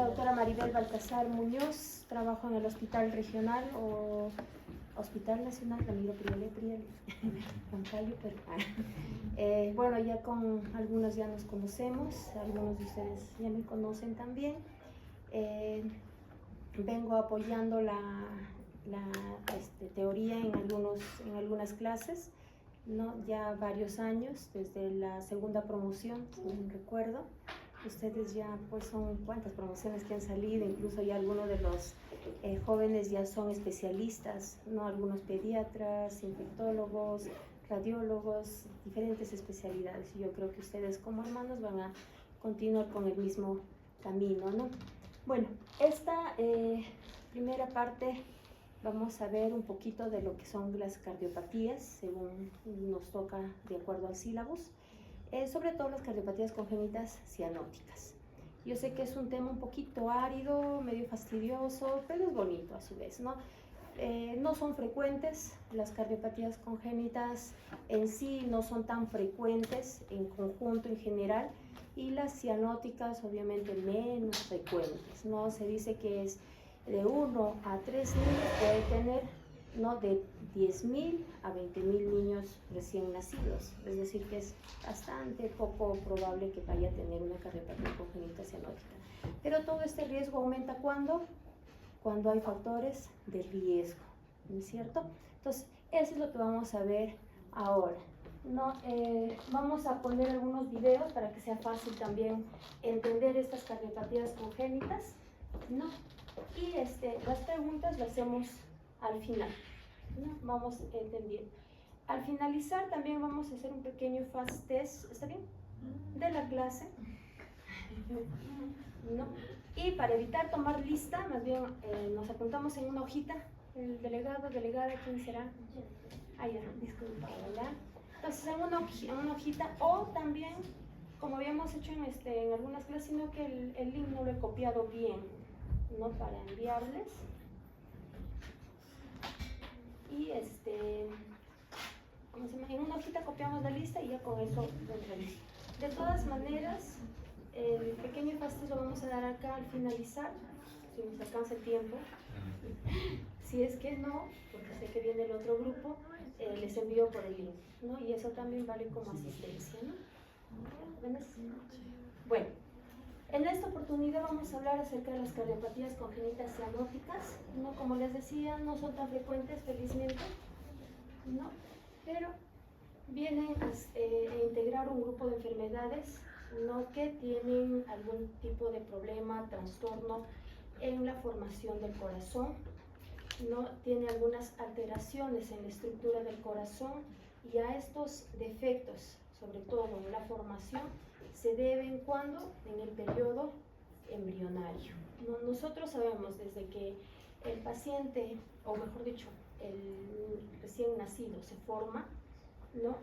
doctora Maribel Baltasar Muñoz, trabajo en el Hospital Regional o Hospital Nacional Ramiro Priale, Huancayo, Perú. Bueno, ya con algunos ya nos conocemos, algunos de ustedes ya me conocen también. Vengo apoyando la teoría en algunas clases, ¿no? Ya varios años, desde la segunda promoción, si no recuerdo. Ustedes ya pues son cuántas promociones que han salido, incluso ya algunos de los jóvenes ya son especialistas, ¿no? Algunos pediatras, infectólogos, radiólogos, diferentes especialidades. Y yo creo que ustedes como hermanos van a continuar con el mismo camino, ¿no? Bueno, esta primera parte vamos a ver un poquito de lo que son las cardiopatías, según nos toca de acuerdo al sílabus. Sobre todo las cardiopatías congénitas cianóticas. Yo sé que es un tema un poquito árido, medio fastidioso, pero es bonito a su vez, ¿no? No son frecuentes, las cardiopatías congénitas en sí no son tan frecuentes en conjunto en general, y las cianóticas obviamente menos frecuentes, ¿no? Se dice que es de 1 a 3 niños puede tener, ¿no? De 10.000 a 20.000 niños recién nacidos, es decir que es bastante poco probable que vaya a tener una cardiopatía congénita cianótica. Pero todo este riesgo aumenta cuando hay factores de riesgo, ¿no es cierto? Entonces, eso es lo que vamos a ver ahora, ¿no? Vamos a poner algunos videos para que sea fácil también entender estas cardiopatías congénitas, ¿no? Y las preguntas las hacemos al final, ¿no? Vamos entendiendo. Al finalizar también vamos a hacer un pequeño fast test, ¿está bien? De la clase, ¿no? Y para evitar tomar lista, más bien nos apuntamos en una hojita. El delegado, delegada, ¿quién será? Ah, ya, disculpa, ¿verdad? Entonces en una hojita, o también, como habíamos hecho en algunas clases, sino que el link no lo he copiado bien, ¿no? Para enviarles. Y ¿cómo se llama? En una hojita copiamos la lista y ya con eso lo entrevista. De todas maneras, el pequeño fast lo vamos a dar acá al finalizar, si nos alcanza el tiempo. Si es que no, porque sé que viene el otro grupo, les envío por el link, ¿no? Y eso también vale como asistencia, ¿no? Bueno, en esta oportunidad vamos a hablar acerca de las cardiopatías congénitas cianóticas, ¿no? Como les decía, no son tan frecuentes, felizmente, ¿no? Pero vienen a integrar un grupo de enfermedades, ¿no? Que tienen algún tipo de problema, trastorno en la formación del corazón, ¿no? Tiene algunas alteraciones en la estructura del corazón, y a estos defectos, sobre todo en la formación, se deben cuando en el periodo embrionario. Nosotros sabemos desde que el paciente, o mejor dicho, el recién nacido se forma, ¿no?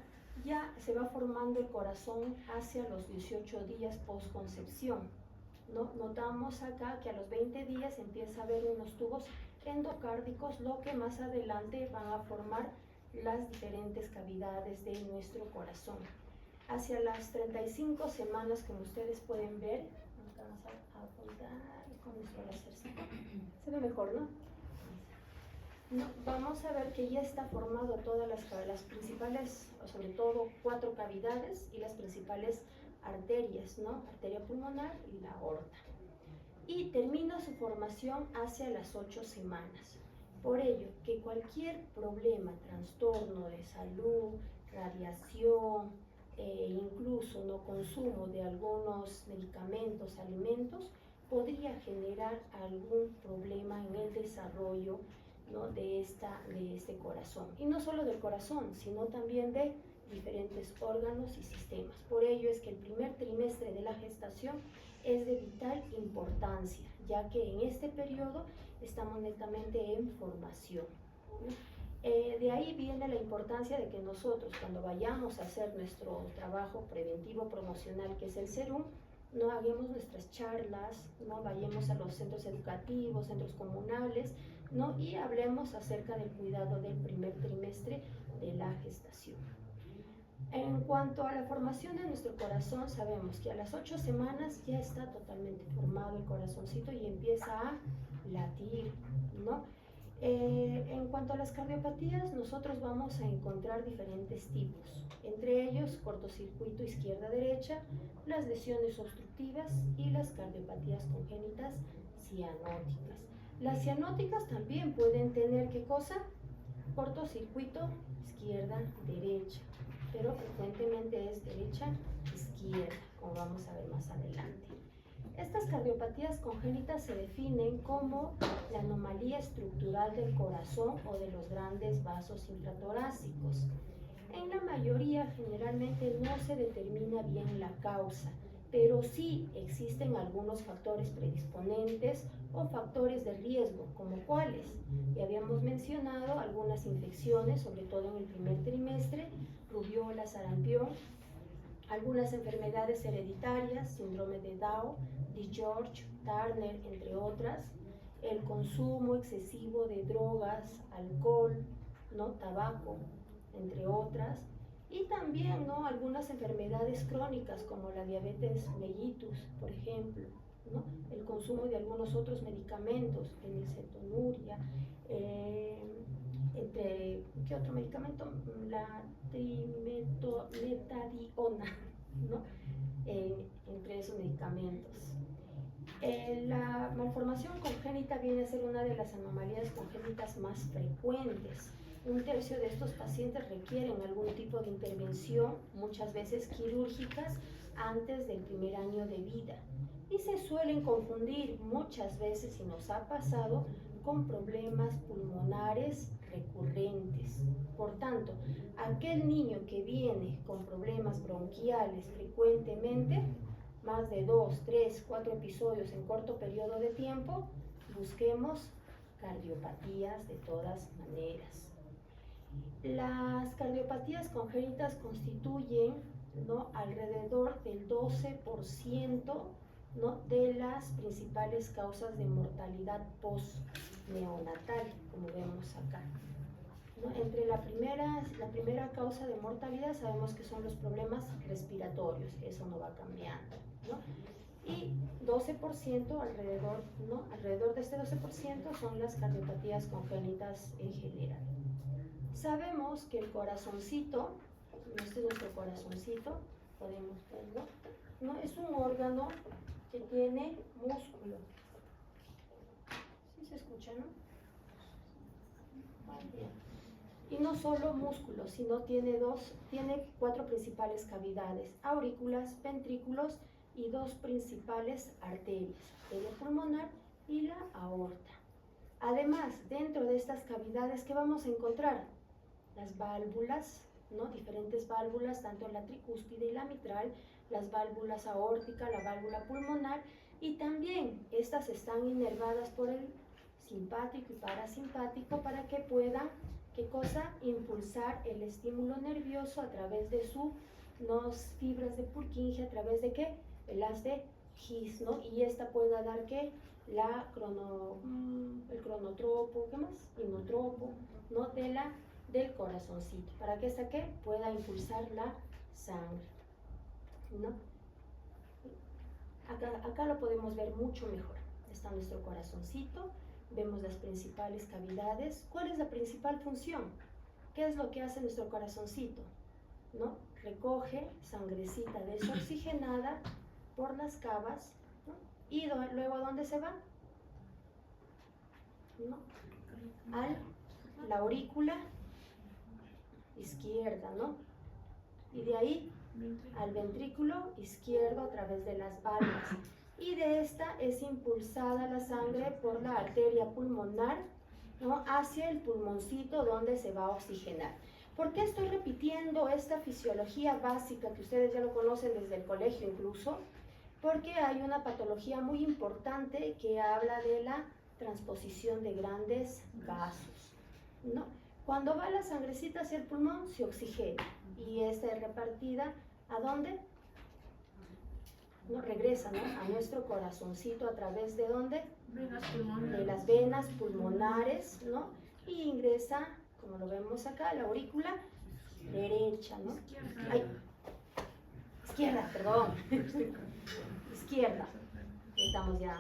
Ya se va formando el corazón hacia los 18 días postconcepción, ¿no? Notamos acá que a los 20 días empieza a haber unos tubos endocárdicos, lo que más adelante van a formar las diferentes cavidades de nuestro corazón. Hacia las 35 semanas, como ustedes pueden ver, vamos a apuntar con nuestro lásercito, se ve mejor, ¿no? No, vamos a ver que ya está formado todas las principales, o sobre todo 4 cavidades y las principales arterias, ¿no? Arteria pulmonar y la aorta. Y termina su formación hacia las 8 semanas. Por ello, que cualquier problema, trastorno de salud, radiación, incluso no consumo de algunos medicamentos, alimentos, podría generar algún problema en el desarrollo, ¿no? de este corazón. Y no solo del corazón, sino también de diferentes órganos y sistemas. Por ello es que el primer trimestre de la gestación es de vital importancia, ya que en este periodo estamos netamente en formación, ¿no? De ahí viene la importancia de que nosotros, cuando vayamos a hacer nuestro trabajo preventivo promocional, que es el SERUM, no hagamos nuestras charlas, no vayamos a los centros educativos, centros comunales, ¿no? Y hablemos acerca del cuidado del primer trimestre de la gestación. En cuanto a la formación de nuestro corazón, sabemos que a las 8 semanas ya está totalmente formado el corazoncito y empieza a latir, ¿no? En cuanto a las cardiopatías, nosotros vamos a encontrar diferentes tipos, entre ellos cortocircuito izquierda-derecha, las lesiones obstructivas y las cardiopatías congénitas cianóticas. Las cianóticas también pueden tener, ¿qué cosa? Cortocircuito izquierda-derecha, pero frecuentemente es derecha-izquierda, como vamos a ver más adelante. Estas cardiopatías congénitas se definen como la anomalía estructural del corazón o de los grandes vasos infratorácicos. En la mayoría, generalmente no se determina bien la causa, pero sí existen algunos factores predisponentes o factores de riesgo, como cuáles. Ya habíamos mencionado algunas infecciones, sobre todo en el primer trimestre, rubiola, sarampión, algunas enfermedades hereditarias, síndrome de Down, DiGeorge, Turner, entre otras, el consumo excesivo de drogas, alcohol, ¿no? Tabaco, entre otras, y también, ¿no? Algunas enfermedades crónicas como la diabetes mellitus, por ejemplo, ¿no? El consumo de algunos otros medicamentos, fenilcetonuria, ¿qué otro medicamento? La trimetadiona, ¿no? Entre esos medicamentos. La malformación congénita viene a ser una de las anomalías congénitas más frecuentes. Un tercio de estos pacientes requieren algún tipo de intervención, muchas veces quirúrgicas, antes del primer año de vida. Y se suelen confundir muchas veces, y nos ha pasado, con problemas pulmonares recurrentes. Por tanto, aquel niño que viene con problemas bronquiales frecuentemente, más de 2, 3, 4 episodios en corto periodo de tiempo, busquemos cardiopatías de todas maneras. Las cardiopatías congénitas constituyen, ¿no?, alrededor del 12%, ¿no?, de las principales causas de mortalidad post-neonatal, como vemos acá. ¿No? Entre la primera causa de mortalidad sabemos que son los problemas respiratorios, eso no va cambiando, ¿no? Y 12% alrededor, ¿no? Alrededor de este 12% son las cardiopatías congénitas en general. Sabemos que el corazoncito, este es nuestro corazoncito, podemos verlo, ¿no? Es un órgano que tiene músculo. ¿Sí se escucha, no? Vale. Y no solo músculos, sino tiene 4 principales cavidades: aurículas, ventrículos y 2 principales arterias, arteria pulmonar y la aorta. Además, dentro de estas cavidades, ¿qué vamos a encontrar? Las válvulas, ¿no? Diferentes válvulas, tanto la tricúspide y la mitral, las válvulas aórtica, la válvula pulmonar, y también estas están inervadas por el simpático y parasimpático para que puedan, ¿qué cosa? Impulsar el estímulo nervioso a través de sus fibras de Purkinje, a través de ¿qué? Las de His, ¿no? Y esta pueda dar ¿qué? El cronotropo, ¿qué más? Inotropo, ¿no? Del corazoncito, para que esta ¿qué? Pueda impulsar la sangre, ¿no? Acá lo podemos ver mucho mejor. Está nuestro corazoncito, vemos las principales cavidades. ¿Cuál es la principal función? ¿Qué es lo que hace nuestro corazoncito? ¿No? Recoge sangrecita desoxigenada por las cavas, ¿no? Y luego ¿a dónde se va? ¿No? A la aurícula izquierda, ¿no? Y de ahí al ventrículo izquierdo a través de las válvulas. Y de esta es impulsada la sangre por la arteria pulmonar, ¿no?, hacia el pulmoncito donde se va a oxigenar. ¿Por qué estoy repitiendo esta fisiología básica que ustedes ya lo conocen desde el colegio incluso? Porque hay una patología muy importante que habla de la transposición de grandes vasos, ¿no? Cuando va la sangrecita hacia el pulmón se oxigena y esta es repartida ¿a dónde? No, regresa, ¿no?, a nuestro corazoncito a través de ¿dónde? De las venas pulmonares, ¿no? Y ingresa, como lo vemos acá, a la aurícula derecha, ¿no? Ay, izquierda, perdón. Izquierda. Estamos ya.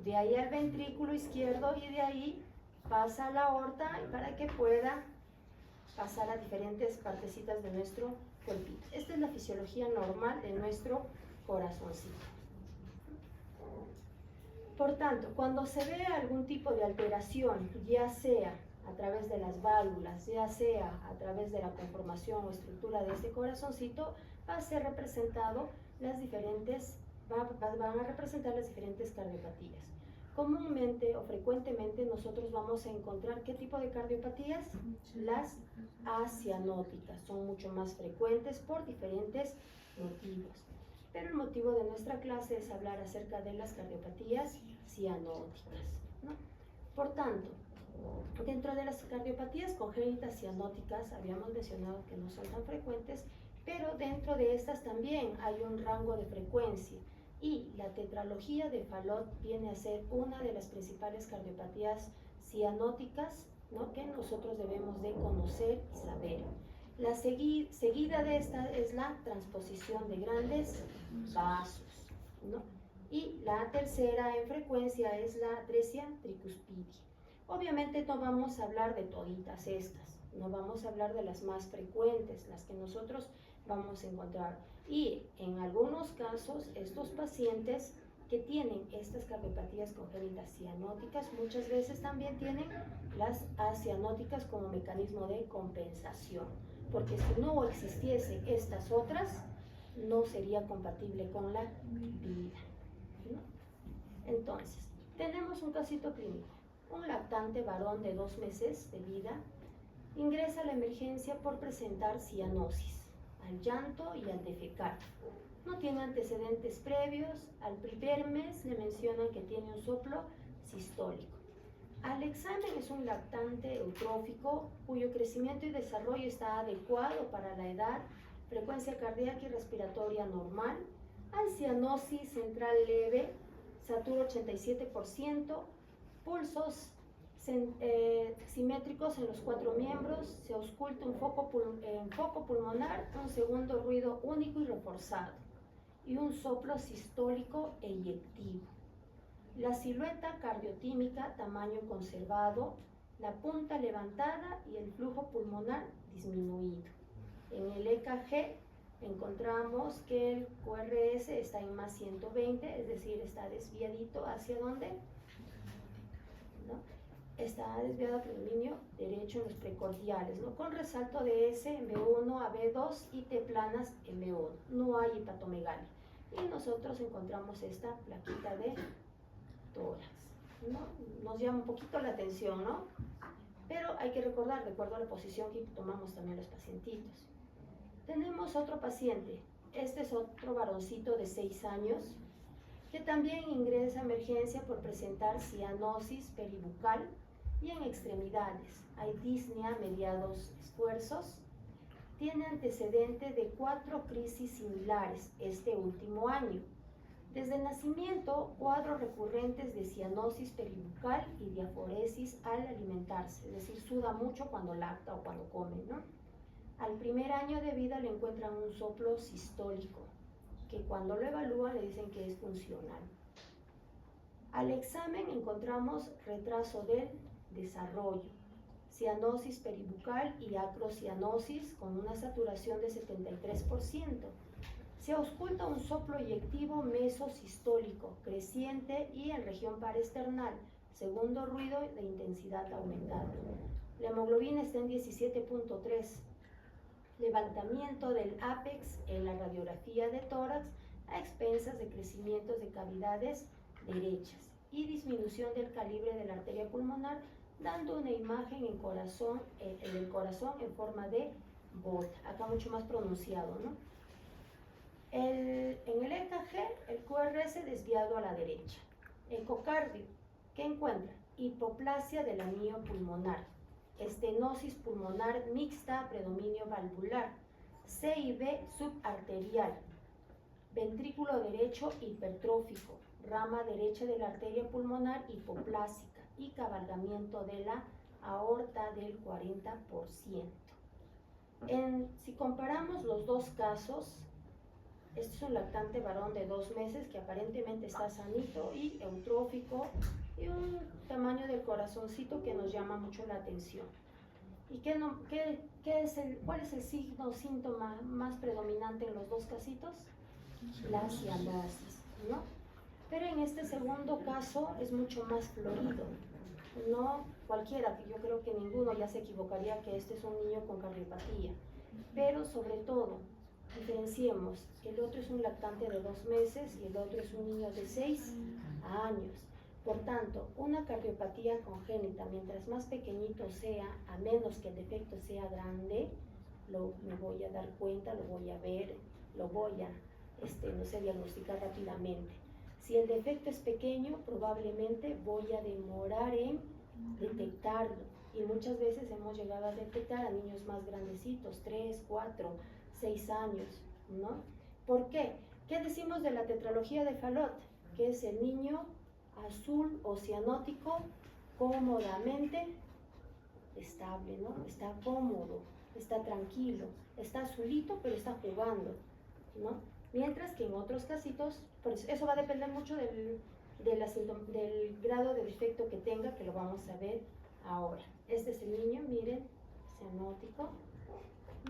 De ahí al ventrículo izquierdo y de ahí pasa a la aorta para que pueda pasar a diferentes partecitas de nuestro cuerpito. Esta es la fisiología normal de nuestro corazoncito. Por tanto, cuando se ve algún tipo de alteración, ya sea a través de las válvulas, ya sea a través de la conformación o estructura de este corazoncito, va a ser representado van a representar las diferentes cardiopatías. Comúnmente o frecuentemente nosotros vamos a encontrar ¿qué tipo de cardiopatías? Las acianóticas, son mucho más frecuentes por diferentes motivos. Pero el motivo de nuestra clase es hablar acerca de las cardiopatías cianóticas, ¿no? Por tanto, dentro de las cardiopatías congénitas cianóticas habíamos mencionado que no son tan frecuentes, pero dentro de estas también hay un rango de frecuencia y la tetralogía de Fallot viene a ser una de las principales cardiopatías cianóticas, ¿no?, que nosotros debemos de conocer y saber. La seguida de esta es la transposición de grandes vasos, ¿no? Y la tercera en frecuencia es la atresia tricuspidia. Obviamente no vamos a hablar de toditas estas, no vamos a hablar de las más frecuentes, las que nosotros vamos a encontrar. Y en algunos casos, estos pacientes que tienen estas cardiopatías congénitas cianóticas, muchas veces también tienen las acianóticas como mecanismo de compensación, porque si no existiese estas otras, no sería compatible con la vida, ¿no? Entonces, tenemos un casito clínico. Un lactante varón de 2 meses de vida ingresa a la emergencia por presentar cianosis, al llanto y al defecar. No tiene antecedentes previos. Al primer mes le mencionan que tiene un soplo sistólico. Al examen es un lactante eutrófico cuyo crecimiento y desarrollo está adecuado para la edad, frecuencia cardíaca y respiratoria normal, cianosis central leve, saturo 87%, pulsos simétricos en los 4 miembros, se ausculta un foco pulmonar, un segundo ruido único y reforzado, y un soplo sistólico e eyectivo. La silueta cardiotímica, tamaño conservado, la punta levantada y el flujo pulmonar disminuido. En el EKG encontramos que el QRS está en más 120, es decir, está desviadito hacia dónde, ¿no? Está desviado a predominio derecho en los precordiales, ¿no?, con resalto de S en B1 a B2 y T planas en B1. No hay hepatomegalia. Y nosotros encontramos esta plaquita de tórax, ¿no? Nos llama un poquito la atención, ¿no? Pero hay que recordar, de acuerdo a la posición que tomamos también los pacientitos. Tenemos otro paciente, este es otro varoncito de 6 años, que también ingresa a emergencia por presentar cianosis peribucal y en extremidades. Hay disnea, mediados esfuerzos. Tiene antecedente de 4 crisis similares este último año. Desde el nacimiento, cuadros recurrentes de cianosis peribucal y diaforesis al alimentarse, es decir, suda mucho cuando lacta o cuando come, ¿no? Al primer año de vida le encuentran un soplo sistólico, que cuando lo evalúan le dicen que es funcional. Al examen encontramos retraso del desarrollo, cianosis peribucal y acrocianosis con una saturación de 73%. Se ausculta un soplo eyectivo mesosistólico, creciente y en región paraesternal, segundo ruido de intensidad aumentada. La hemoglobina está en 17.3. Levantamiento del ápex en la radiografía de tórax a expensas de crecimientos de cavidades derechas y disminución del calibre de la arteria pulmonar, dando una imagen en el corazón en forma de bota, acá mucho más pronunciado, ¿no? En el EKG, el QRS desviado a la derecha. Ecocardio, ¿qué encuentra? Hipoplasia del anillo pulmonar, estenosis pulmonar mixta, predominio valvular, C y B subarterial, ventrículo derecho hipertrófico, rama derecha de la arteria pulmonar hipoplásica y cabalgamiento de la aorta del 40%. Si comparamos los dos casos, este es un lactante varón de 2 meses que aparentemente está sanito y eutrófico y un tamaño del corazoncito que nos llama mucho la atención. ¿Y cuál es el signo o síntoma más predominante en los dos casitos? La cianosis, ¿no? Pero en este segundo caso es mucho más florido. No cualquiera, yo creo que ninguno ya se equivocaría que este es un niño con cardiopatía. Pero sobre todo, diferenciemos, el otro es un lactante de 2 meses y el otro es un niño de 6 años. Por tanto, una cardiopatía congénita, mientras más pequeñito sea, a menos que el defecto sea grande, me voy a dar cuenta, lo voy a ver, lo voy a diagnosticar rápidamente. Si el defecto es pequeño, probablemente voy a demorar en detectarlo. Y muchas veces hemos llegado a detectar a niños más grandecitos, 3, 4, 6 años, ¿no? ¿Por qué? ¿Qué decimos de la tetralogía de Fallot? Que es el niño azul o cianótico cómodamente estable, ¿no? Está cómodo, está tranquilo, está azulito, pero está jugando, ¿no? Mientras que en otros casitos, pues eso va a depender mucho del grado de defecto que tenga, que lo vamos a ver ahora. Este es el niño, miren, cianótico,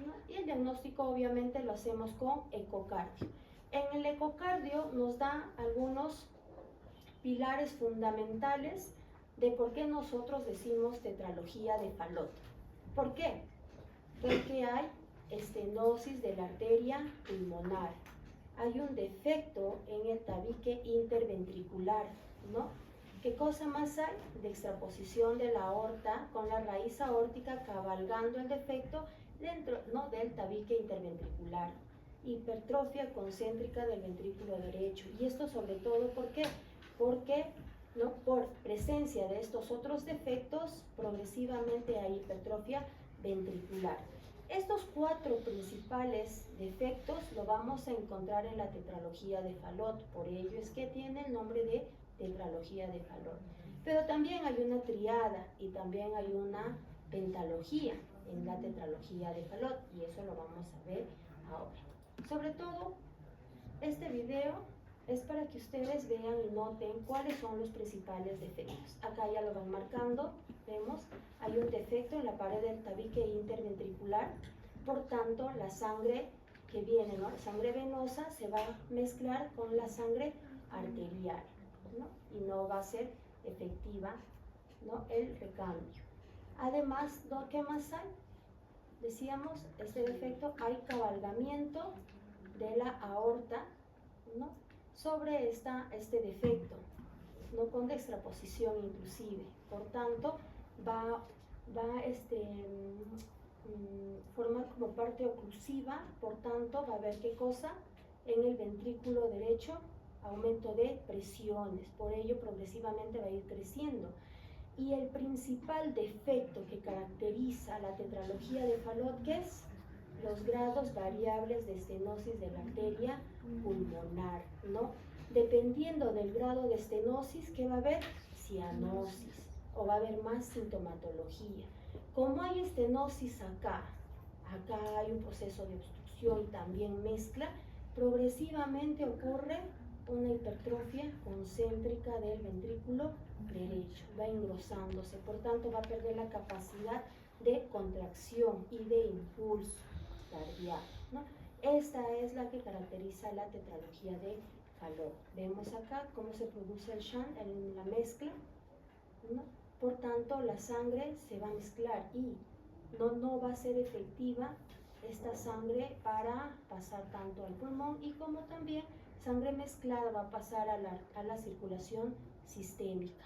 ¿no? Y el diagnóstico obviamente lo hacemos con ecocardio. En el ecocardio nos da algunos pilares fundamentales de por qué nosotros decimos tetralogía de Fallot. ¿Por qué? Porque hay estenosis de la arteria pulmonar. Hay un defecto en el tabique interventricular, ¿no? ¿Qué cosa más hay? De extraposición de la aorta con la raíz aórtica cabalgando el defecto dentro, ¿no?, del tabique interventricular. Hipertrofia concéntrica del ventrículo derecho. Y esto sobre todo, ¿por qué? Porque, ¿no?, por presencia de estos otros defectos, progresivamente hay hipertrofia ventricular. Estos 4 principales defectos lo vamos a encontrar en la tetralogía de Fallot, por ello es que tiene el nombre de tetralogía de Fallot. Pero también hay una triada y también hay una pentalogía en la tetralogía de Fallot, y eso lo vamos a ver ahora. Sobre todo, este video es para que ustedes vean y noten cuáles son los principales defectos. Acá ya lo van marcando, vemos, hay un defecto en la pared del tabique interventricular, por tanto la sangre que viene, ¿no?, la sangre venosa se va a mezclar con la sangre arterial, ¿no?, y no va a ser efectiva, ¿no?, el recambio. Además, ¿qué más hay? Decíamos, este defecto, hay cabalgamiento de la aorta, ¿no?, sobre este defecto, no con dextraposición inclusive. Por tanto, va a formar como parte oclusiva, por tanto va a haber ¿qué cosa? En el ventrículo derecho, aumento de presiones, por ello progresivamente va a ir creciendo. Y el principal defecto que caracteriza la tetralogía de Fallot, ¿qué es? Los grados variables de estenosis de la arteria pulmonar, ¿no? Dependiendo del grado de estenosis, ¿qué va a haber? Cianosis, o va a haber más sintomatología. Como hay estenosis acá hay un proceso de obstrucción y también mezcla, progresivamente ocurre una hipertrofia concéntrica del ventrículo derecho, va engrosándose, por tanto va a perder la capacidad de contracción y de impulso cardíaco, ¿no? Esta es la que caracteriza la tetralogía de Fallot. Vemos acá cómo se produce el shunt en la mezcla, ¿no? Por tanto, la sangre se va a mezclar y no va a ser efectiva esta sangre para pasar tanto al pulmón, y como también sangre mezclada va a pasar a la circulación sistémica,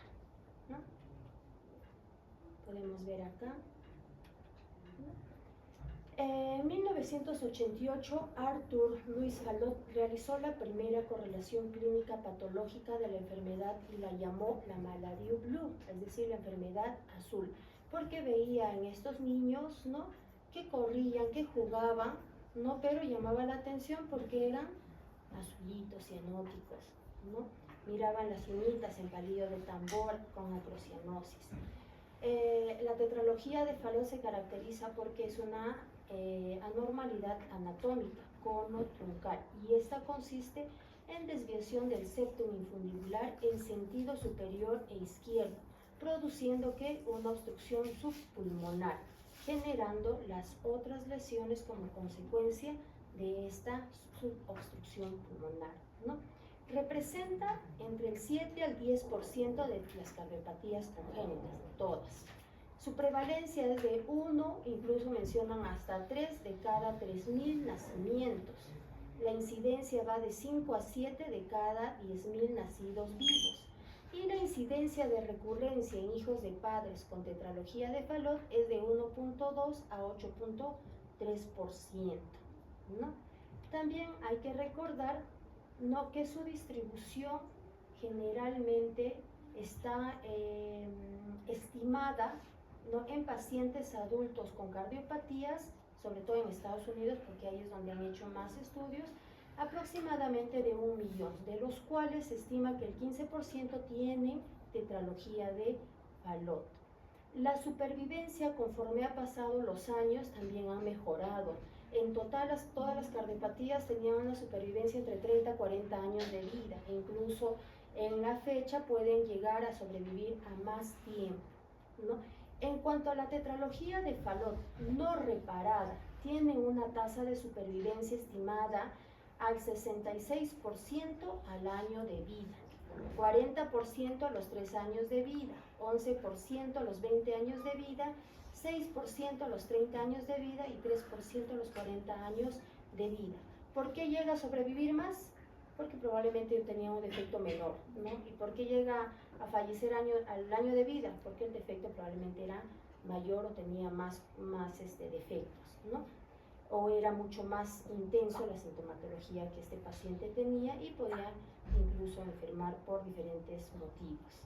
¿no? Podemos ver acá. En 1988, Arthur Louis Fallot realizó la primera correlación clínica patológica de la enfermedad y la llamó la maladie bleue, es decir, la enfermedad azul, porque veía en estos niños, ¿no?, que corrían, que jugaban, ¿no?, pero llamaba la atención porque eran azulitos, cianóticos, ¿no? Miraban las uñitas en palillo de tambor con acrocianosis. La tetralogía de Fallot se caracteriza porque es una anormalidad anatómica cono-truncal, y esta consiste en desviación del septum infundibular en sentido superior e izquierdo, produciendo que una obstrucción subpulmonar, generando las otras lesiones como consecuencia de esta subobstrucción pulmonar, ¿no? Representa entre el 7 al 10% de las cardiopatías congénitas, todas. Su prevalencia es de 1, incluso mencionan hasta 3 de cada 3.000 nacimientos. La incidencia va de 5 a 7 de cada 10.000 nacidos vivos. Y la incidencia de recurrencia en hijos de padres con tetralogía de Fallot es de 1.2 a 8.3%, ¿no? También hay que recordar, ¿no?, que su distribución generalmente está estimada, ¿no?, en pacientes adultos con cardiopatías, sobre todo en Estados Unidos, porque ahí es donde han hecho más estudios, aproximadamente de 1 millón, de los cuales se estima que el 15% tienen tetralogía de Fallot. La supervivencia, conforme ha pasado los años, también ha mejorado. En total, todas las cardiopatías tenían una supervivencia entre 30 y 40 años de vida, e incluso en la fecha pueden llegar a sobrevivir a más tiempo, ¿no? En cuanto a la tetralogía de Fallot no reparada, tienen una tasa de supervivencia estimada al 66% al año de vida, 40% a los 3 años de vida, 11% a los 20 años de vida, 6% a los 30 años de vida y 3% a los 40 años de vida. ¿Por qué llega a sobrevivir más? Porque probablemente tenía un defecto menor, ¿no? ¿Y por qué llega a fallecer al año de vida? Porque el defecto probablemente era mayor o tenía más defectos, ¿no? O era mucho más intenso la sintomatología que este paciente tenía y podía incluso enfermar por diferentes motivos.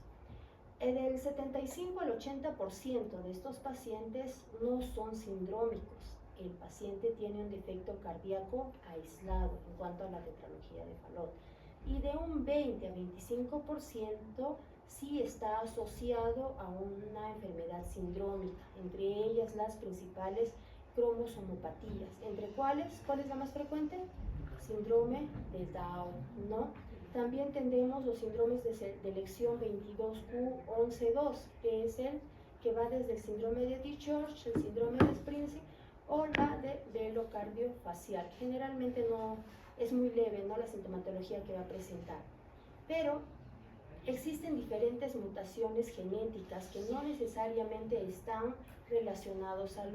Del 75 al 80% de estos pacientes no son sindrómicos. El paciente tiene un defecto cardíaco aislado en cuanto a la tetralogía de Fallot. Y de un 20 a 25% sí está asociado a una enfermedad sindrómica, entre ellas las principales cromosomopatías, entre cuál es la más frecuente? Síndrome de Down, ¿no? También tendremos los síndromes de lección 22q11.2, que es el que va desde el síndrome de Discharge, el síndrome de Springsteen o la de velocardio facial. Generalmente no es muy leve, ¿no?, la sintomatología que va a presentar, pero existen diferentes mutaciones genéticas que no necesariamente están relacionados a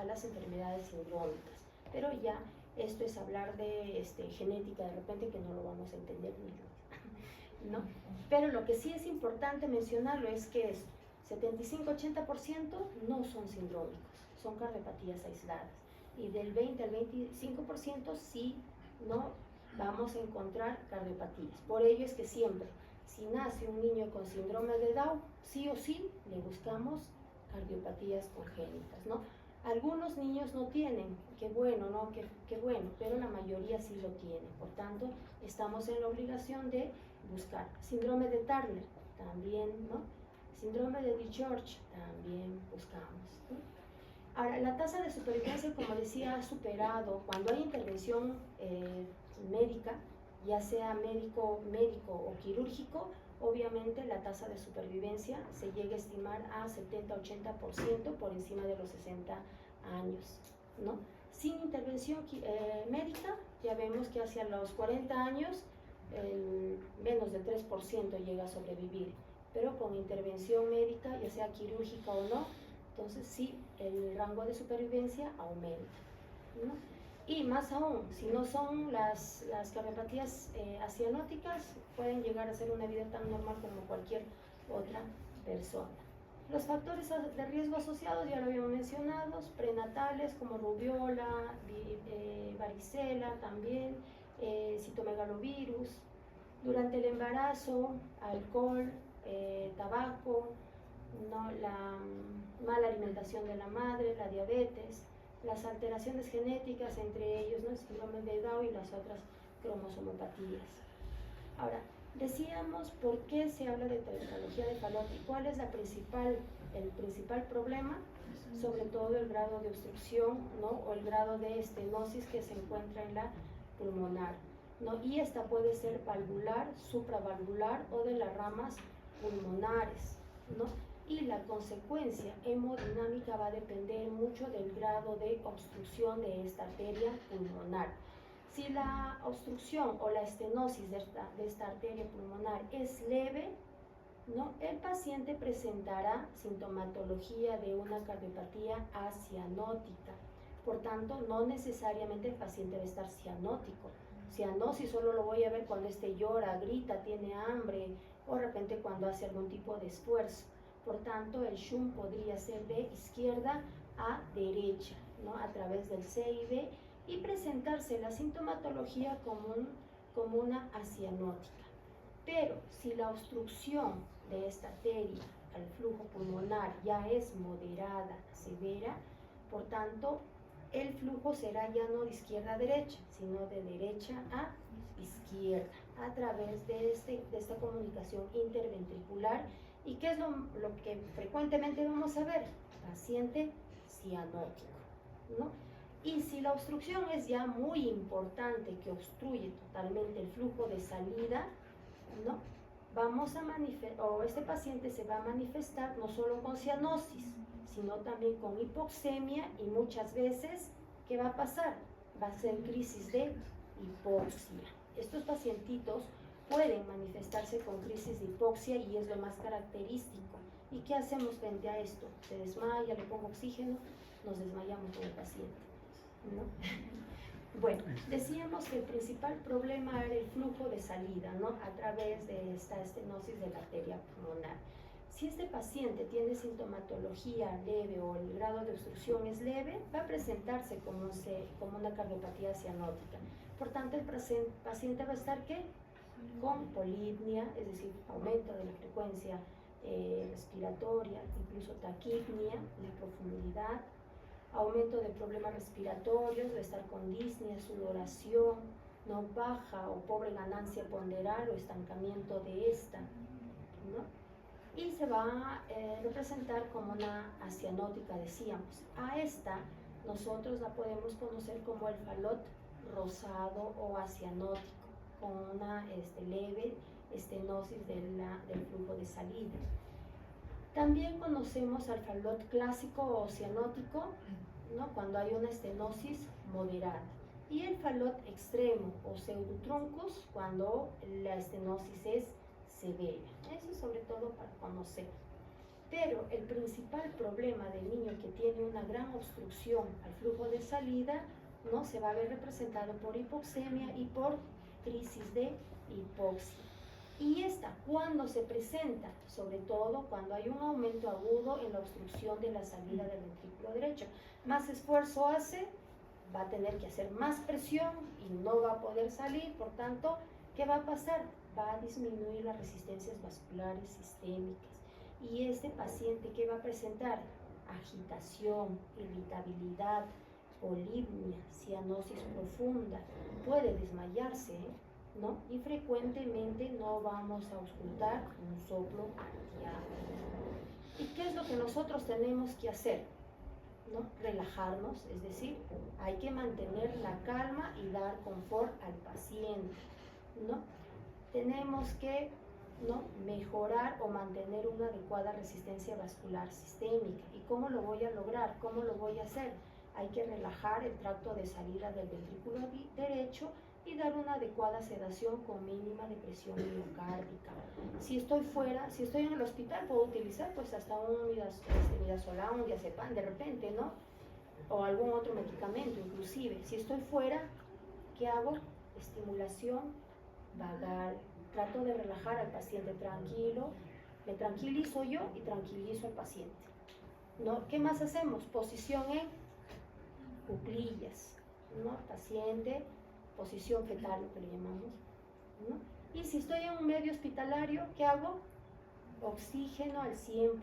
las enfermedades sindrómicas, pero ya esto es hablar de genética de repente, que no lo vamos a entender ni yo, ¿no? Pero lo que sí es importante mencionarlo es que 75-80% no son sindrómicos, son cardiopatías aisladas, y del 20 al 25% sí, ¿no?, vamos a encontrar cardiopatías. Por ello es que siempre, si nace un niño con síndrome de Down, sí o sí le buscamos cardiopatías congénitas, ¿no? Algunos niños no tienen, qué bueno, ¿no? Qué bueno, pero la mayoría sí lo tienen. Por tanto, estamos en la obligación de buscar. Síndrome de Turner, también, ¿no? Síndrome de Discharge, también buscamos, ¿no? Ahora, la tasa de supervivencia, como decía, ha superado, cuando hay intervención médica, ya sea médico o quirúrgico, obviamente la tasa de supervivencia se llega a estimar a 70-80% por encima de los 60 años, ¿no? Sin intervención médica, ya vemos que hacia los 40 años menos del 3% llega a sobrevivir, pero con intervención médica, ya sea quirúrgica o no, entonces sí, el rango de supervivencia aumenta, ¿no? Y más aún, si no son las cardiopatías acianóticas, pueden llegar a ser una vida tan normal como cualquier otra persona. Los factores de riesgo asociados ya lo habíamos mencionado, prenatales como rubiola, varicela también, citomegalovirus. Durante el embarazo, alcohol, tabaco, ¿no?, la mala alimentación de la madre, la diabetes, las alteraciones genéticas, entre ellos, ¿no?, el síndrome de Down y las otras cromosomopatías. Ahora, Decíamos por qué se habla de tetralogía de Fallot y cuál es el principal problema, sobre todo el grado de obstrucción, ¿no? O el grado de estenosis que se encuentra en la pulmonar, ¿no? Y esta puede ser valvular, supravalvular o de las ramas pulmonares, ¿no? Y la consecuencia hemodinámica va a depender mucho del grado de obstrucción de esta arteria pulmonar. Si la obstrucción o la estenosis de esta arteria pulmonar es leve, ¿no? El paciente presentará sintomatología de una cardiopatía acianótica. Por tanto, no necesariamente el paciente debe estar cianótico. Cianosis solo lo voy a ver cuando llora, grita, tiene hambre o de repente cuando hace algún tipo de esfuerzo. Por tanto, el shunt podría ser de izquierda a derecha, ¿no? A través del CID y presentarse la sintomatología como una acianótica. Pero si la obstrucción de esta arteria al flujo pulmonar ya es moderada, severa, por tanto, el flujo será ya no de izquierda a derecha, sino de derecha a izquierda, a través de esta comunicación interventricular. ¿Y qué es lo que frecuentemente vamos a ver? Paciente cianótico, ¿no? Y si la obstrucción es ya muy importante, que obstruye totalmente el flujo de salida, ¿no? Este paciente se va a manifestar no solo con cianosis, sino también con hipoxemia y muchas veces, ¿qué va a pasar? Va a ser crisis de hipoxia. Estos pacientitos pueden manifestarse con crisis de hipoxia y es lo más característico. ¿Y qué hacemos frente a esto? Se desmaya, le pongo oxígeno, nos desmayamos con el paciente, ¿no? Bueno, decíamos que el principal problema era el flujo de salida, ¿no? A través de esta estenosis de la arteria pulmonar. Si este paciente tiene sintomatología leve o el grado de obstrucción es leve, va a presentarse como una cardiopatía cianótica. Por tanto, el paciente va a estar ¿qué? Con polipnia, es decir, aumento de la frecuencia respiratoria, incluso taquipnia, la profundidad, aumento de problemas respiratorios, de estar con disnea, sudoración, no baja o pobre ganancia ponderal o estancamiento de esta, ¿no? Y se va a representar como una acianótica, decíamos. A esta nosotros la podemos conocer como el Fallot rosado o acianótico, con una leve estenosis del flujo de salida. También conocemos al Fallot clásico o cianótico, ¿no? Cuando hay una estenosis moderada. Y el Fallot extremo o pseudotruncus cuando la estenosis es severa. Eso sobre todo para conocer. Pero el principal problema del niño que tiene una gran obstrucción al flujo de salida, ¿no? Se va a ver representado por hipoxemia y por crisis de hipoxia. Y esta, ¿cuándo se presenta? Sobre todo cuando hay un aumento agudo en la obstrucción de la salida del ventrículo derecho. Más esfuerzo hace, va a tener que hacer más presión y no va a poder salir, por tanto, ¿qué va a pasar? Va a disminuir las resistencias vasculares sistémicas. Y este paciente, ¿qué va a presentar? Agitación, irritabilidad, polipnia, cianosis profunda, puede desmayarse, ¿no? Y frecuentemente no vamos a auscultar un soplo axial. ¿Y qué es lo que nosotros tenemos que hacer? ¿No? Relajarnos, es decir, hay que mantener la calma y dar confort al paciente, ¿no? Tenemos que, ¿no? Mejorar o mantener una adecuada resistencia vascular sistémica. ¿Y cómo lo voy a lograr? ¿Cómo lo voy a hacer? Hay que relajar el tracto de salida del ventrículo derecho y dar una adecuada sedación con mínima depresión miocárdica. Si estoy fuera, si estoy en el hospital, puedo utilizar pues hasta un midazolam, un diazepam de repente, ¿no? O algún otro medicamento inclusive. Si estoy fuera, ¿qué hago? Estimulación vagal. Trato de relajar al paciente tranquilo, me tranquilizo yo y tranquilizo al paciente, ¿no? ¿Qué más hacemos? Posición en cuclillas, ¿no? Paciente, posición fetal, lo que le llamamos, ¿no? Y si estoy en un medio hospitalario, ¿qué hago? Oxígeno al 100%,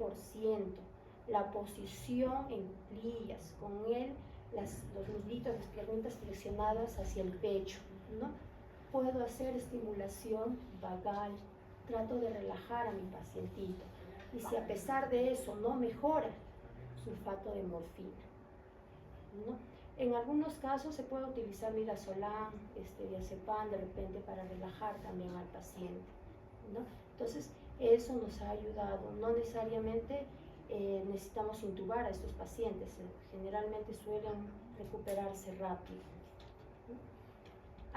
la posición en cuclillas, con los muslitos, las piernitas flexionadas hacia el pecho, ¿no? puedo hacer estimulación vagal, trato de relajar a mi pacientito. Y si a pesar de eso no mejora, sulfato de morfina, ¿no? En algunos casos se puede utilizar midazolam, diazepam de repente para relajar también al paciente, ¿no? Entonces, eso nos ha ayudado. No necesariamente necesitamos intubar a estos pacientes, generalmente suelen recuperarse rápido, ¿no?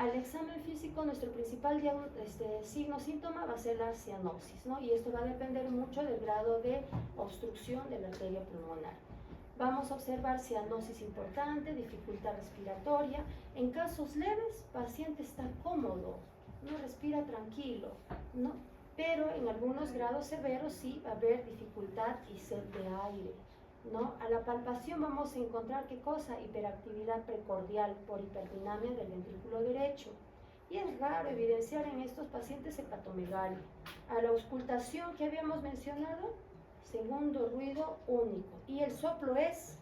Al examen físico, nuestro principal signo-síntoma va a ser la cianosis, ¿no? Y esto va a depender mucho del grado de obstrucción de la arteria pulmonar. Vamos a observar cianosis importante, dificultad respiratoria. En casos leves, paciente está cómodo, no respira tranquilo, ¿no? Pero en algunos grados severos sí va a haber dificultad y sed de aire, ¿no? A la palpación vamos a encontrar ¿qué cosa? Hiperactividad precordial por hiperdinamia del ventrículo derecho. Y es raro evidenciar en estos pacientes hepatomegalia. A la auscultación que habíamos mencionado, segundo ruido único. Y el soplo es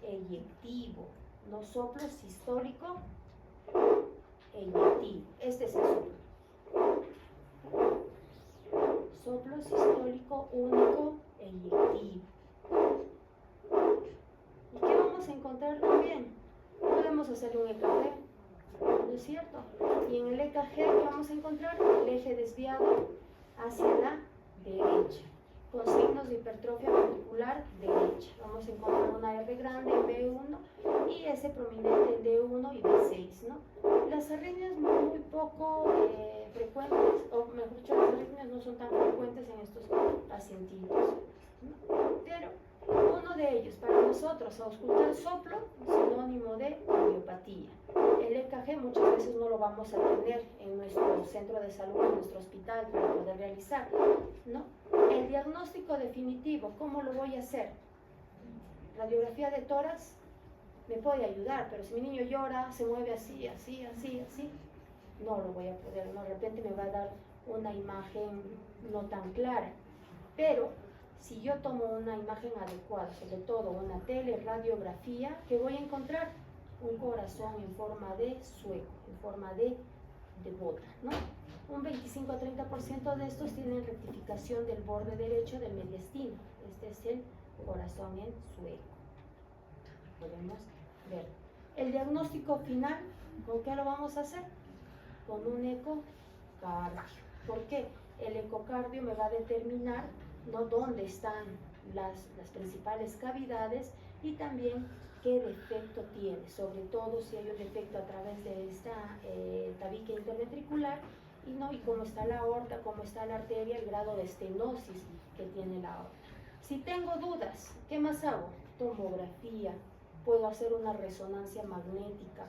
eyectivo, no soplo sistólico, eyectivo. Este es el soplo. Soplo sistólico único, eyectivo. ¿Y qué vamos a encontrar también? Podemos hacer un EKG, ¿no es cierto? Y en el EKG, ¿qué vamos a encontrar? El eje desviado hacia la derecha, con signos de hipertrofia ventricular derecha. Vamos a encontrar una R grande en B1 y S prominente en D1 y B6, ¿no? Las arritmias muy poco frecuentes, o mejor dicho, las arritmias no son tan frecuentes en estos pacientitos, ¿no? Pero uno de ellos, para nosotros, auscultar soplo, sinónimo de cardiopatía. El EKG muchas veces no lo vamos a tener en nuestro centro de salud, en nuestro hospital, para poder realizar, ¿no? El diagnóstico definitivo, ¿cómo lo voy a hacer? Radiografía de tórax me puede ayudar, pero si mi niño llora, se mueve así, así, así, así, no lo voy a poder, ¿no? De repente me va a dar una imagen no tan clara, pero si yo tomo una imagen adecuada, sobre todo una teleradiografía, ¿qué voy a encontrar? Un corazón en forma de sueco, en forma de bota, ¿no? Un 25 a 30% de estos tienen rectificación del borde derecho del mediastino. Este es el corazón en sueco. Podemos ver. El diagnóstico final, ¿con qué lo vamos a hacer? Con un ecocardio. ¿Por qué? El ecocardio me va a determinar, ¿no?, dónde están las principales cavidades y también qué defecto tiene, sobre todo si hay un defecto a través de esta tabique interventricular y cómo está la aorta, cómo está la arteria, el grado de estenosis que tiene la aorta. Si tengo dudas, ¿qué más hago? Tomografía, puedo hacer una resonancia magnética,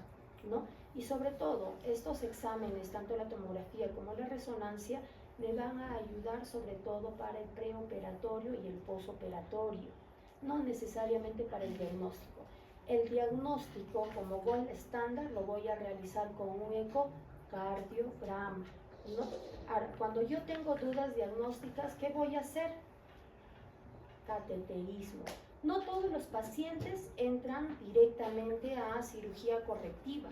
¿no? Y sobre todo, estos exámenes, tanto la tomografía como la resonancia, me van a ayudar sobre todo para el preoperatorio y el posoperatorio, no necesariamente para el diagnóstico. El diagnóstico como gold estándar lo voy a realizar con un ecocardiograma, ¿no? Ahora, cuando yo tengo dudas diagnósticas, ¿qué voy a hacer? Cateterismo. No todos los pacientes entran directamente a cirugía correctiva.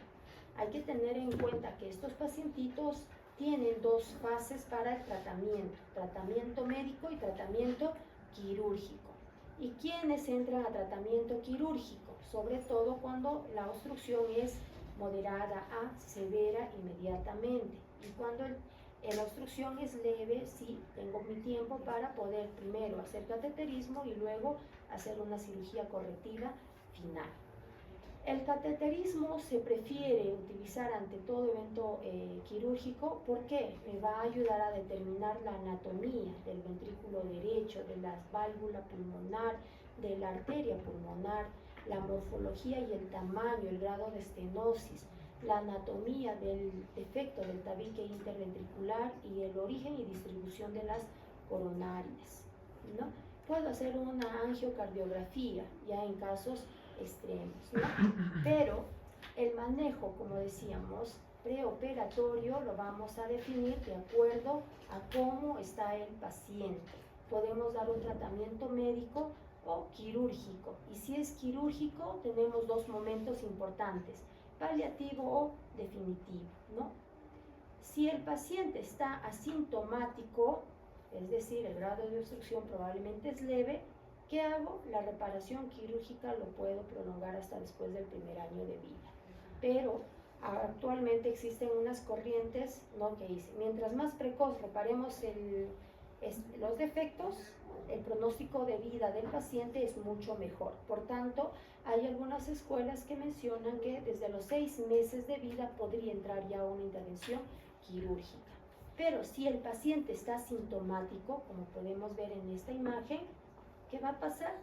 Hay que tener en cuenta que estos pacientitos tienen dos fases para el tratamiento, tratamiento médico y tratamiento quirúrgico. ¿Y quiénes entran a tratamiento quirúrgico? Sobre todo cuando la obstrucción es moderada a severa inmediatamente. Y cuando la obstrucción es leve, sí, tengo mi tiempo para poder primero hacer cateterismo y luego hacer una cirugía correctiva final. El cateterismo se prefiere utilizar ante todo evento quirúrgico porque me va a ayudar a determinar la anatomía del ventrículo derecho, de la válvula pulmonar, de la arteria pulmonar, la morfología y el tamaño, el grado de estenosis, la anatomía del defecto del tabique interventricular y el origen y distribución de las coronarias, ¿no? Puedo hacer una angiocardiografía ya en casos extremos, ¿no? Pero el manejo, como decíamos, preoperatorio lo vamos a definir de acuerdo a cómo está el paciente. Podemos dar un tratamiento médico o quirúrgico, y si es quirúrgico tenemos dos momentos importantes: paliativo o definitivo, ¿no? Si el paciente está asintomático, es decir, el grado de obstrucción probablemente es leve, ¿qué hago? La reparación quirúrgica lo puedo prolongar hasta después del primer año de vida. Pero actualmente existen unas corrientes, ¿no?, que dicen, mientras más precoz reparemos los defectos, el pronóstico de vida del paciente es mucho mejor. Por tanto, hay algunas escuelas que mencionan que desde los 6 meses de vida podría entrar ya una intervención quirúrgica. Pero si el paciente está sintomático, como podemos ver en esta imagen, ¿qué va a pasar?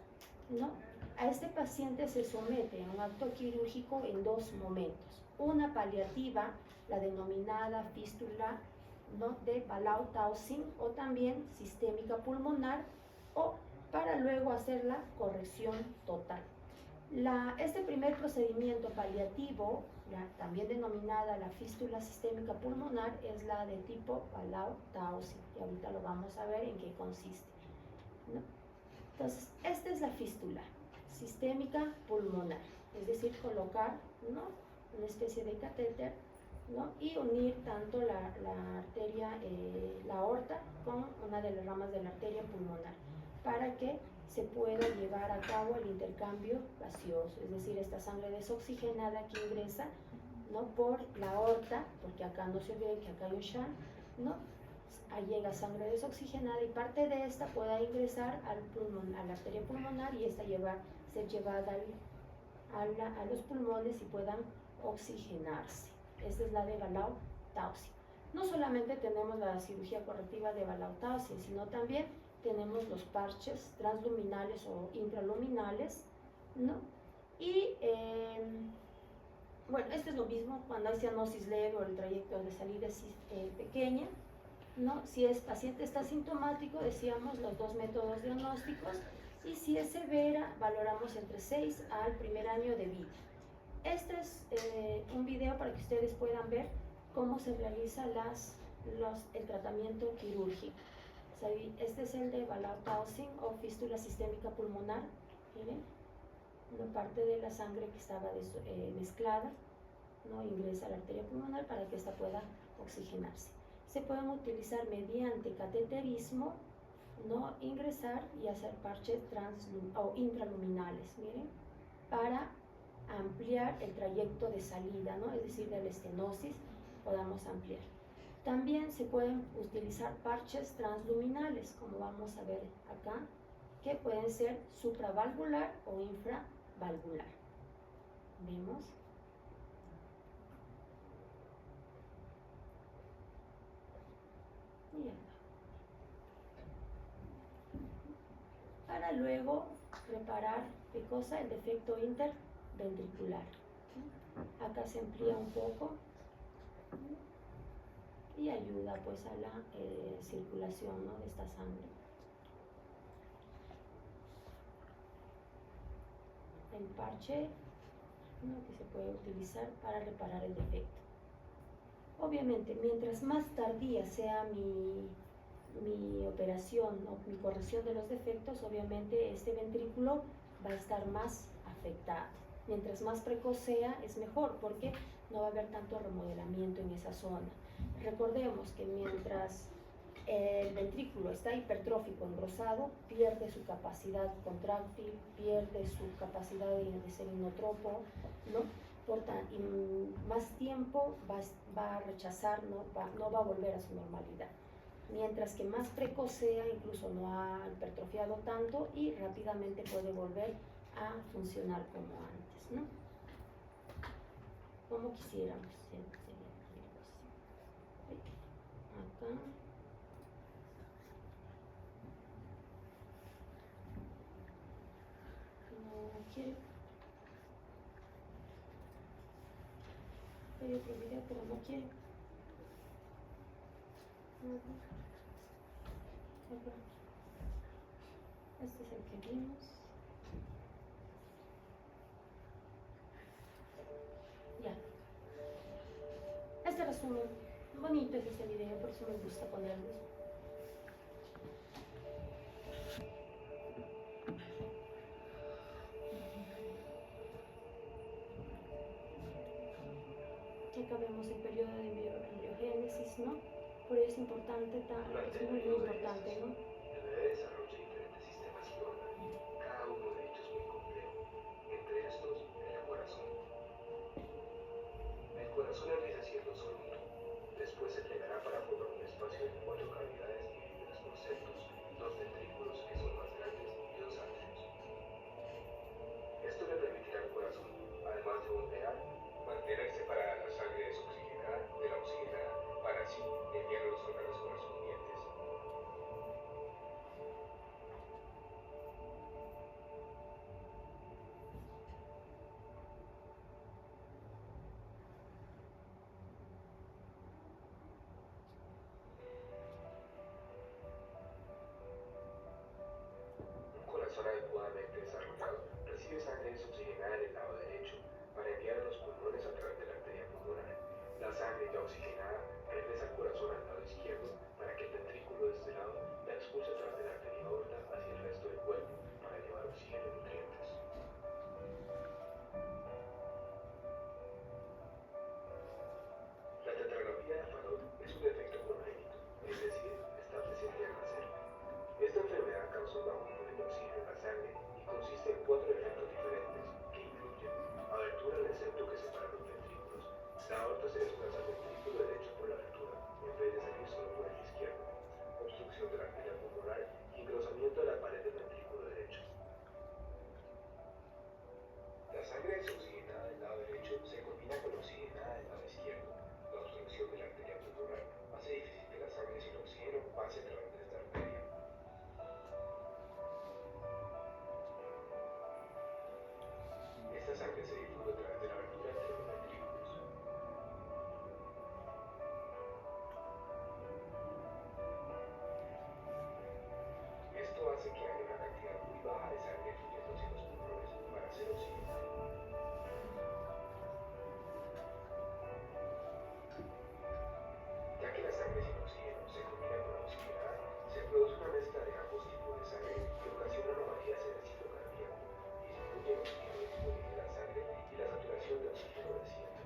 ¿No? A este paciente se somete a un acto quirúrgico en 2 momentos. Una paliativa, la denominada fístula, ¿no?, de Ballaud-Taussig, o también sistémica pulmonar, o para luego hacer la corrección total. Este primer procedimiento paliativo, también denominada la fístula sistémica pulmonar, es la de tipo Ballaud-Taussig, y ahorita lo vamos a ver en qué consiste, ¿no? Entonces, esta es la fístula sistémica pulmonar, es decir, colocar, ¿no?, una especie de catéter, ¿no?, y unir tanto la arteria, la aorta, con una de las ramas de la arteria pulmonar, para que se pueda llevar a cabo el intercambio gaseoso, es decir, esta sangre desoxigenada que ingresa, ¿no?, por la aorta, porque acá no se olviden que acá hay un shunt, ¿no?, ahí llega sangre desoxigenada y parte de esta pueda ingresar al pulmón, a la arteria pulmonar, y esta ser llevada a los pulmones y puedan oxigenarse. Esta es la de Ballaud-Taussig. No solamente tenemos la cirugía correctiva de Ballaud-Taussig, sino también tenemos los parches transluminales o intraluminales, ¿no? Y bueno, esto es lo mismo cuando hay cianosis leve o el trayecto de salida es pequeña, ¿no? Si el paciente está sintomático, decíamos los 2 métodos diagnósticos, y si es severa, valoramos entre 6 al primer año de vida. Este es un video para que ustedes puedan ver cómo se realiza el tratamiento quirúrgico. Este es el de Ballaud-Taussig o fístula sistémica pulmonar. Miren, una parte de la sangre que estaba mezclada, ¿no?, ingresa a la arteria pulmonar para que ésta pueda oxigenarse. Se pueden utilizar mediante cateterismo, ¿no?, ingresar y hacer parches o intraluminales, miren, para ampliar el trayecto de salida, ¿no?, es decir, de la estenosis, podamos ampliar. También se pueden utilizar parches transluminales, como vamos a ver acá, que pueden ser supravalvular o infravalvular. ¿Vemos? Y acá. Para luego reparar, ¿qué cosa? El defecto interventricular. Acá se amplía un poco y ayuda pues a la circulación, ¿no?, de esta sangre. El parche, ¿no?, que se puede utilizar para reparar el defecto. Obviamente, mientras más tardía sea mi operación o mi corrección de los defectos, obviamente este ventrículo va a estar más afectado. Mientras más precoz sea, es mejor, porque no va a haber tanto remodelamiento en esa zona. Recordemos que mientras el ventrículo está hipertrófico, engrosado, pierde su capacidad contráctil, pierde su capacidad de ser inotropo, ¿no? Y más tiempo va a rechazar, no va a volver a su normalidad. Mientras que más precoz sea, incluso no ha hipertrofiado tanto y rápidamente puede volver a funcionar como antes, ¿no? Como quisiéramos. Acá. No quiero. Hay otro video, pero no quiero. Este es el que vimos. Ya. Este resumen, bonito es este video, por eso me gusta ponerlo. Acá vemos el periodo de embriogénesis, meses, ¿no? Por ello es importante, es muy importante, ¿no? El bebé desarrolla diferentes sistemas y órganos, cada uno de ellos muy complejo, entre estos el corazón. El corazón empieza siendo solo un tubo, después se plegará para formar un espacio de 4 cavidades divididas por septos, 2 ventrículos que son más grandes y 2 atrios. Esto le permitirá al corazón, además de bombear, mantener separada la sangre desoxigenada de la oxigenada, para así enviar a los órganos correspondientes. Un corazón adecuadamente desarrollado recibe sangre desoxigenada en el lado derecho para enviar a los pulmones a través de la arteria pulmonar. La sangre ya oxigenada regresa al corazón al lado izquierdo para que el ventrículo de este lado la expulse a través de la arteria aorta hacia el resto del cuerpo para llevar oxígeno y nutrientes. La tetralogía de Fallot es un defecto congénito, es decir, está presente al nacer. Esta enfermedad causa un bajo nivel de oxígeno en la sangre y consiste en 4 efectos diferentes, que incluyen abertura en el septo que separa los ventrículos. La aorta se desplaza al ventrículo derecho por la abertura, en vez de salir solo por el izquierdo. Obstrucción de la arteria pulmonar y engrosamiento de la pared del ventrículo derecho. La sangre desoxigenada del lado derecho se combina con la oxigenada del lado izquierdo. La obstrucción de la arteria pulmonar hace difícil que la sangre sin oxígeno pase a través de esta arteria. Esta sangre se difunde a través de la abertura entre los ventrículos. Esto hace que haya una cantidad muy baja de sangre fluyendo hacia los pulmones para ser oxigenada. Ya que la sangre sin oxígeno se combina con la oxigenada, se produce una mezcla de ambos tipos de sangre que ocasiona anomalías en el ciclo cardíaco, disminuye el oxígeno disponible en la sangre y la saturación de oxígeno desciende.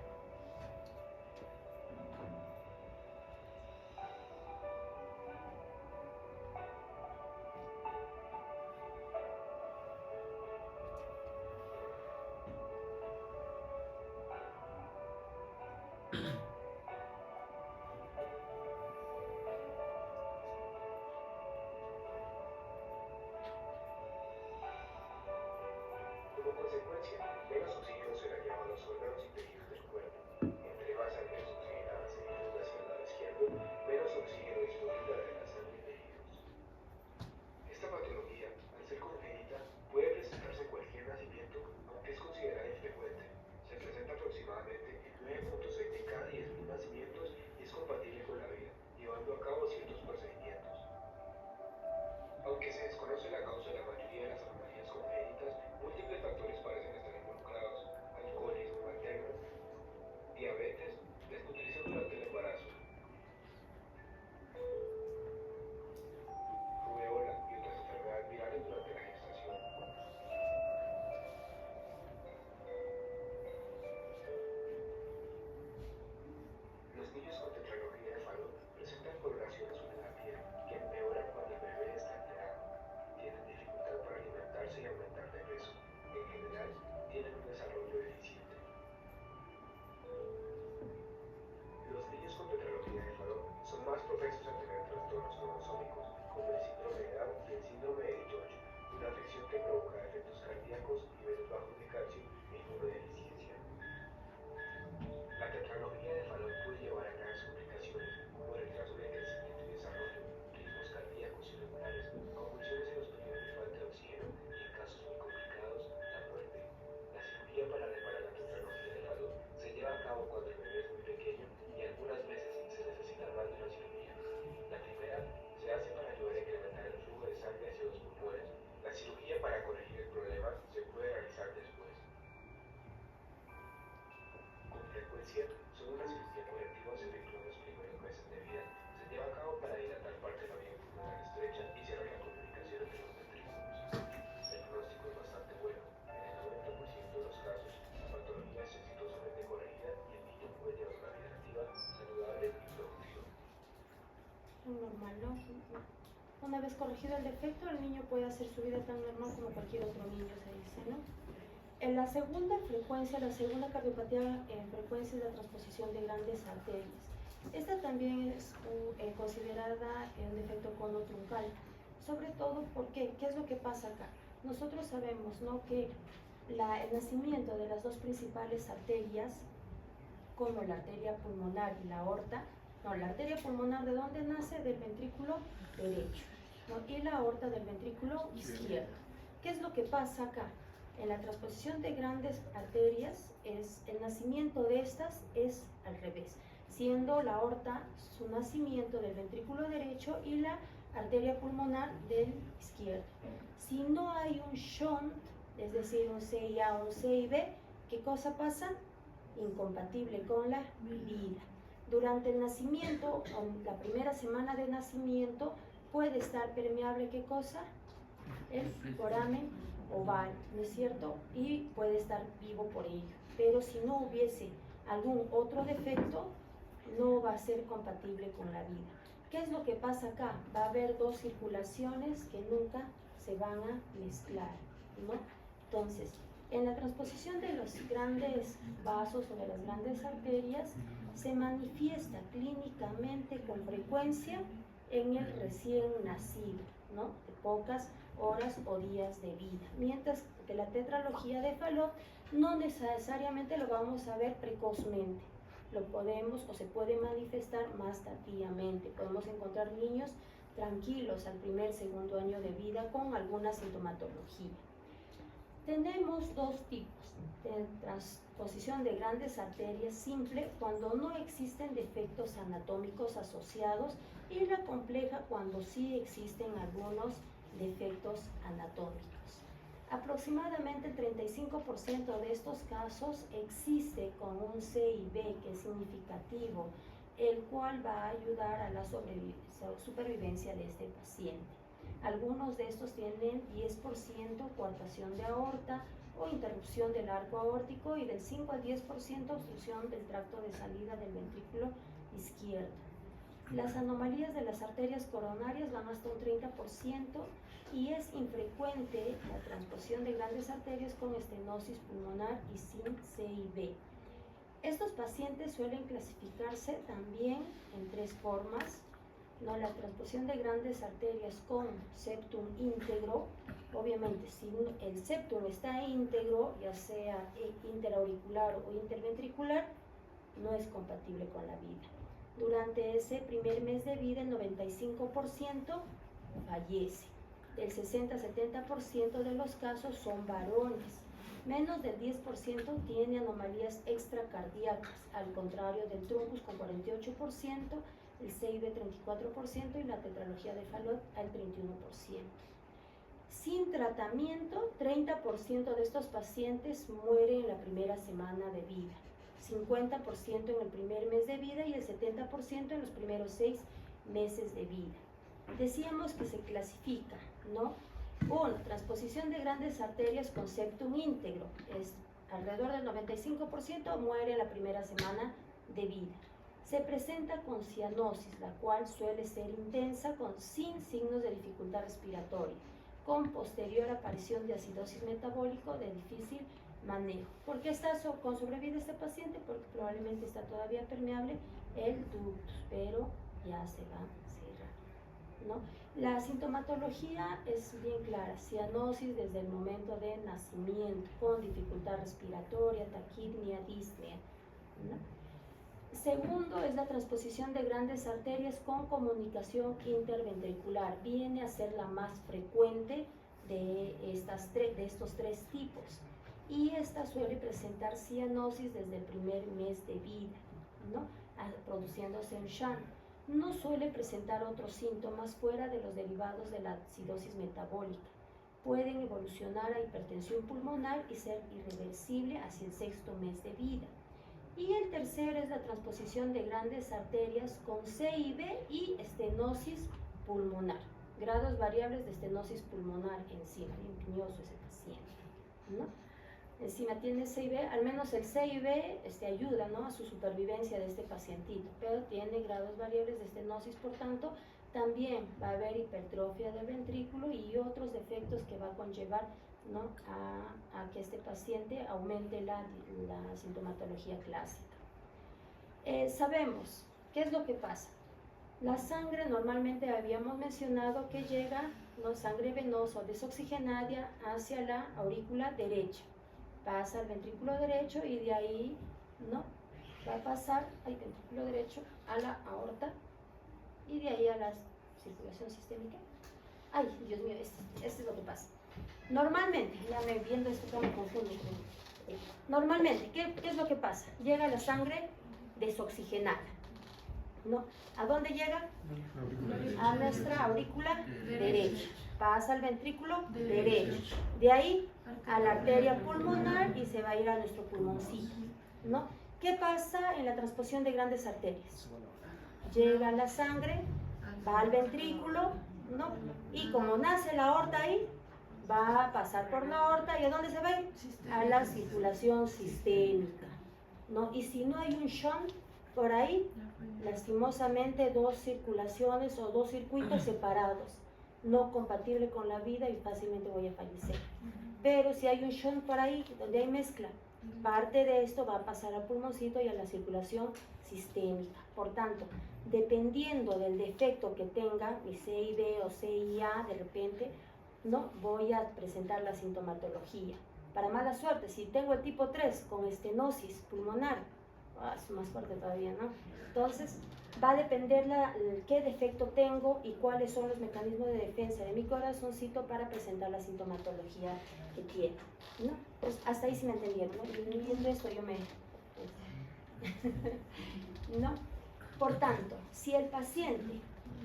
Como consecuencia, menos oxígeno será llevado a los órganos y tejidos del cuerpo. Entre más sangre desoxigenada se difunda hacia el lado izquierdo, menos oxígeno disponible habrá en la sangre y tejidos. Esta patología, al ser congénita, puede presentarse en cualquier nacimiento, aunque es considerada infrecuente. Se presenta aproximadamente en 9.6 de cada 10.000 nacimientos y es compatible con la vida, llevando a cabo ciertos procedimientos. Aunque se desconoce la causa de la mayoría de las anomalías congénitas, múltiples factores parecen estar involucrados: alcoholismo materno, corregido el defecto, el niño puede hacer su vida tan normal como cualquier otro niño, se dice, ¿no? En la segunda frecuencia, la segunda cardiopatía en frecuencia es la transposición de grandes arterias. Esta también es considerada un defecto conotruncal, sobre todo porque, ¿qué es lo que pasa acá? Nosotros sabemos, ¿no?, que el nacimiento de las dos principales arterias, como la arteria pulmonar y la aorta, no, la arteria pulmonar, ¿de dónde nace? Del ventrículo derecho, ¿no?, y la aorta del ventrículo izquierdo. ¿Qué es lo que pasa acá? En la transposición de grandes arterias, el nacimiento de estas es al revés, siendo la aorta su nacimiento del ventrículo derecho y la arteria pulmonar del izquierdo. Si no hay un shunt, es decir, un CIA o un CIB, ¿qué cosa pasa? Incompatible con la vida. Durante el nacimiento, en la primera semana de nacimiento, puede estar permeable, ¿qué cosa? El foramen oval, ¿no es cierto? Y puede estar vivo por ello. Pero si no hubiese algún otro defecto, no va a ser compatible con la vida. ¿Qué es lo que pasa acá? Va a haber dos circulaciones que nunca se van a mezclar, ¿no? Entonces, en la transposición de los grandes vasos o de las grandes arterias, se manifiesta clínicamente con frecuencia en el recién nacido, ¿no?, de pocas horas o días de vida, mientras que la tetralogía de Fallot no necesariamente lo vamos a ver precozmente, lo podemos o se puede manifestar más tardíamente. Podemos encontrar niños tranquilos al primer, segundo año de vida con alguna sintomatología. Tenemos dos tipos de transposición de grandes arterias: simple, cuando no existen defectos anatómicos asociados, y la compleja, cuando sí existen algunos defectos anatómicos. Aproximadamente el 35% de estos casos existe con un CIB que es significativo, el cual va a ayudar a la supervivencia de este paciente. Algunos de estos tienen 10% coartación de aorta o interrupción del arco aórtico, y del 5 al 10% obstrucción del tracto de salida del ventrículo izquierdo. Las anomalías de las arterias coronarias van hasta un 30%, y es infrecuente la transposición de grandes arterias con estenosis pulmonar y sin CIB. Estos pacientes suelen clasificarse también en tres formas, ¿no? La transposición de grandes arterias con septum íntegro. Obviamente, si el septum está íntegro, ya sea interauricular o interventricular, no es compatible con la vida. Durante ese primer mes de vida, el 95% fallece. El 60-70% de los casos son varones. Menos del 10% tiene anomalías extracardíacas, al contrario del truncus con 48%, el CIB 34% y la tetralogía de Fallot al 31%. Sin tratamiento, 30% de estos pacientes mueren en la primera semana de vida, 50% en el primer mes de vida y el 70% en los primeros 6 meses de vida. Decíamos que se clasifica, ¿no? 1. Transposición de grandes arterias con septum íntegro, es alrededor del 95% muere en la primera semana de vida. Se presenta con cianosis, la cual suele ser intensa sin signos de dificultad respiratoria, con posterior aparición de acidosis metabólico de difícil manejo. ¿Por qué está con sobrevida este paciente? Porque probablemente está todavía permeable el ductus, pero ya se va a cerrar, ¿no? La sintomatología es bien clara: cianosis desde el momento de nacimiento, con dificultad respiratoria, taquipnea, disnea, ¿no? Segundo es la transposición de grandes arterias con comunicación interventricular. Viene a ser la más frecuente de estos tres tipos, y esta suele presentar cianosis desde el primer mes de vida, ¿no?, produciéndose un shunt. No suele presentar otros síntomas fuera de los derivados de la acidosis metabólica. Pueden evolucionar a hipertensión pulmonar y ser irreversible hacia el 6º mes de vida. Y el tercero es la transposición de grandes arterias con CIB y estenosis pulmonar. Grados variables de estenosis pulmonar encima, limpiñoso ese paciente, ¿no? Encima tiene CIB, al menos el CIB ayuda, ¿no?, a su supervivencia de este pacientito, pero tiene grados variables de estenosis, por tanto, También va a haber hipertrofia del ventrículo y otros defectos que va a conllevar, ¿no?, a que este paciente aumente la sintomatología clásica. Sabemos, ¿qué es lo que pasa? La sangre normalmente habíamos mencionado que llega, ¿no?, sangre venosa desoxigenada hacia la aurícula derecha, pasa al ventrículo derecho y de ahí, ¿no?, va a pasar al ventrículo derecho a la aorta y de ahí a la circulación sistémica. Ay, Dios mío, esto es lo que pasa. Normalmente, ya me viendo esto ya me confundo. Normalmente, ¿qué es lo que pasa? Llega la sangre desoxigenada, ¿no? ¿A dónde llega? A nuestra aurícula derecha. Pasa al ventrículo derecho. De ahí a la arteria pulmonar y se va a ir a nuestro pulmoncito, ¿no? ¿Qué pasa en la transposición de grandes arterias? Llega la sangre, va al ventrículo, ¿no? Y como nace la aorta ahí, va a pasar por la aorta y ¿a dónde se va a ir? A la circulación sistémica, ¿no? Y si no hay un shunt por ahí, lastimosamente dos circulaciones o dos circuitos separados, no compatible con la vida y fácilmente voy a fallecer. Pero si hay un shunt por ahí, donde hay mezcla, parte de esto va a pasar al pulmoncito y a la circulación sistémica. Por tanto, dependiendo del defecto que tenga, mi CIB o CIA, de repente, no voy a presentar la sintomatología. Para mala suerte, si tengo el tipo 3 con estenosis pulmonar, es más fuerte todavía, ¿no? Entonces, va a depender qué defecto tengo y cuáles son los mecanismos de defensa de mi corazoncito para presentar la sintomatología que tiene, ¿no? Pues hasta ahí sí me entendieron, ¿no? Y viendo esto yo me... ¿no? Por tanto, si el paciente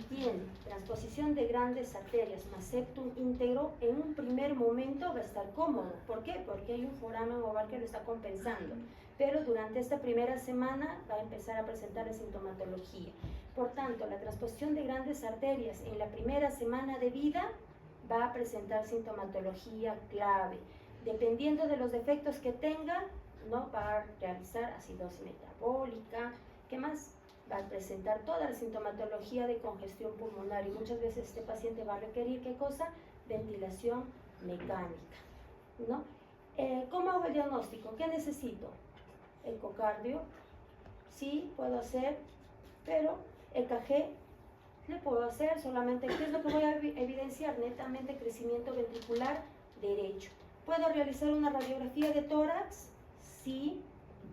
tiene transposición de grandes arterias más septum íntegro, en un primer momento va a estar cómodo. ¿Por qué? Porque hay un foramen oval que lo está compensando. Pero durante esta primera semana va a empezar a presentar la sintomatología. Por tanto, la transposición de grandes arterias en la primera semana de vida va a presentar sintomatología clave. Dependiendo de los defectos que tenga, ¿no?, va a realizar acidosis metabólica. ¿Qué más? Va a presentar toda la sintomatología de congestión pulmonar y muchas veces este paciente va a requerir, ¿qué cosa? Ventilación mecánica, ¿no? ¿Cómo hago el diagnóstico? ¿Qué necesito? Ecocardio, sí, puedo hacer, pero EKG le puedo hacer solamente, ¿qué es lo que voy a evidenciar? Netamente crecimiento ventricular derecho. ¿Puedo realizar una radiografía de tórax? Sí,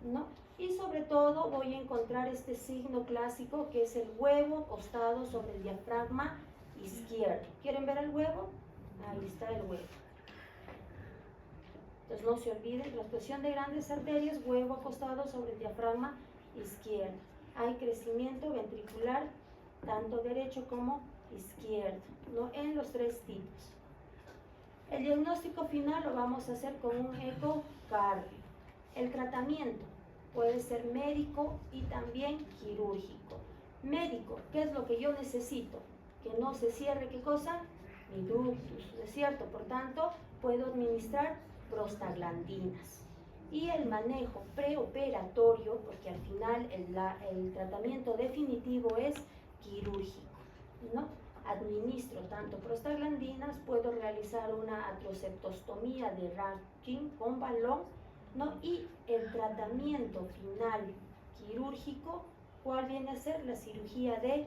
¿no? Y sobre todo voy a encontrar este signo clásico que es el huevo acostado sobre el diafragma izquierdo. ¿Quieren ver el huevo? Ahí está el huevo. Entonces no se olviden, transposición de grandes arterias, huevo acostado sobre el diafragma izquierdo. Hay crecimiento ventricular tanto derecho como izquierdo, ¿no?, en los tres tipos. El diagnóstico final lo vamos a hacer con un ecocardio. El tratamiento puede ser médico y también quirúrgico. Médico, ¿qué es lo que yo necesito? Que no se cierre, ¿qué cosa? Mi ductus, ¿no es cierto? Por tanto, puedo administrar prostaglandinas. Y el manejo preoperatorio, porque al final el tratamiento definitivo es quirúrgico, ¿no? Administro tanto prostaglandinas, puedo realizar una atroceptostomía de Rankin con balón, ¿no? Y el tratamiento final quirúrgico, ¿cuál viene a ser? La cirugía de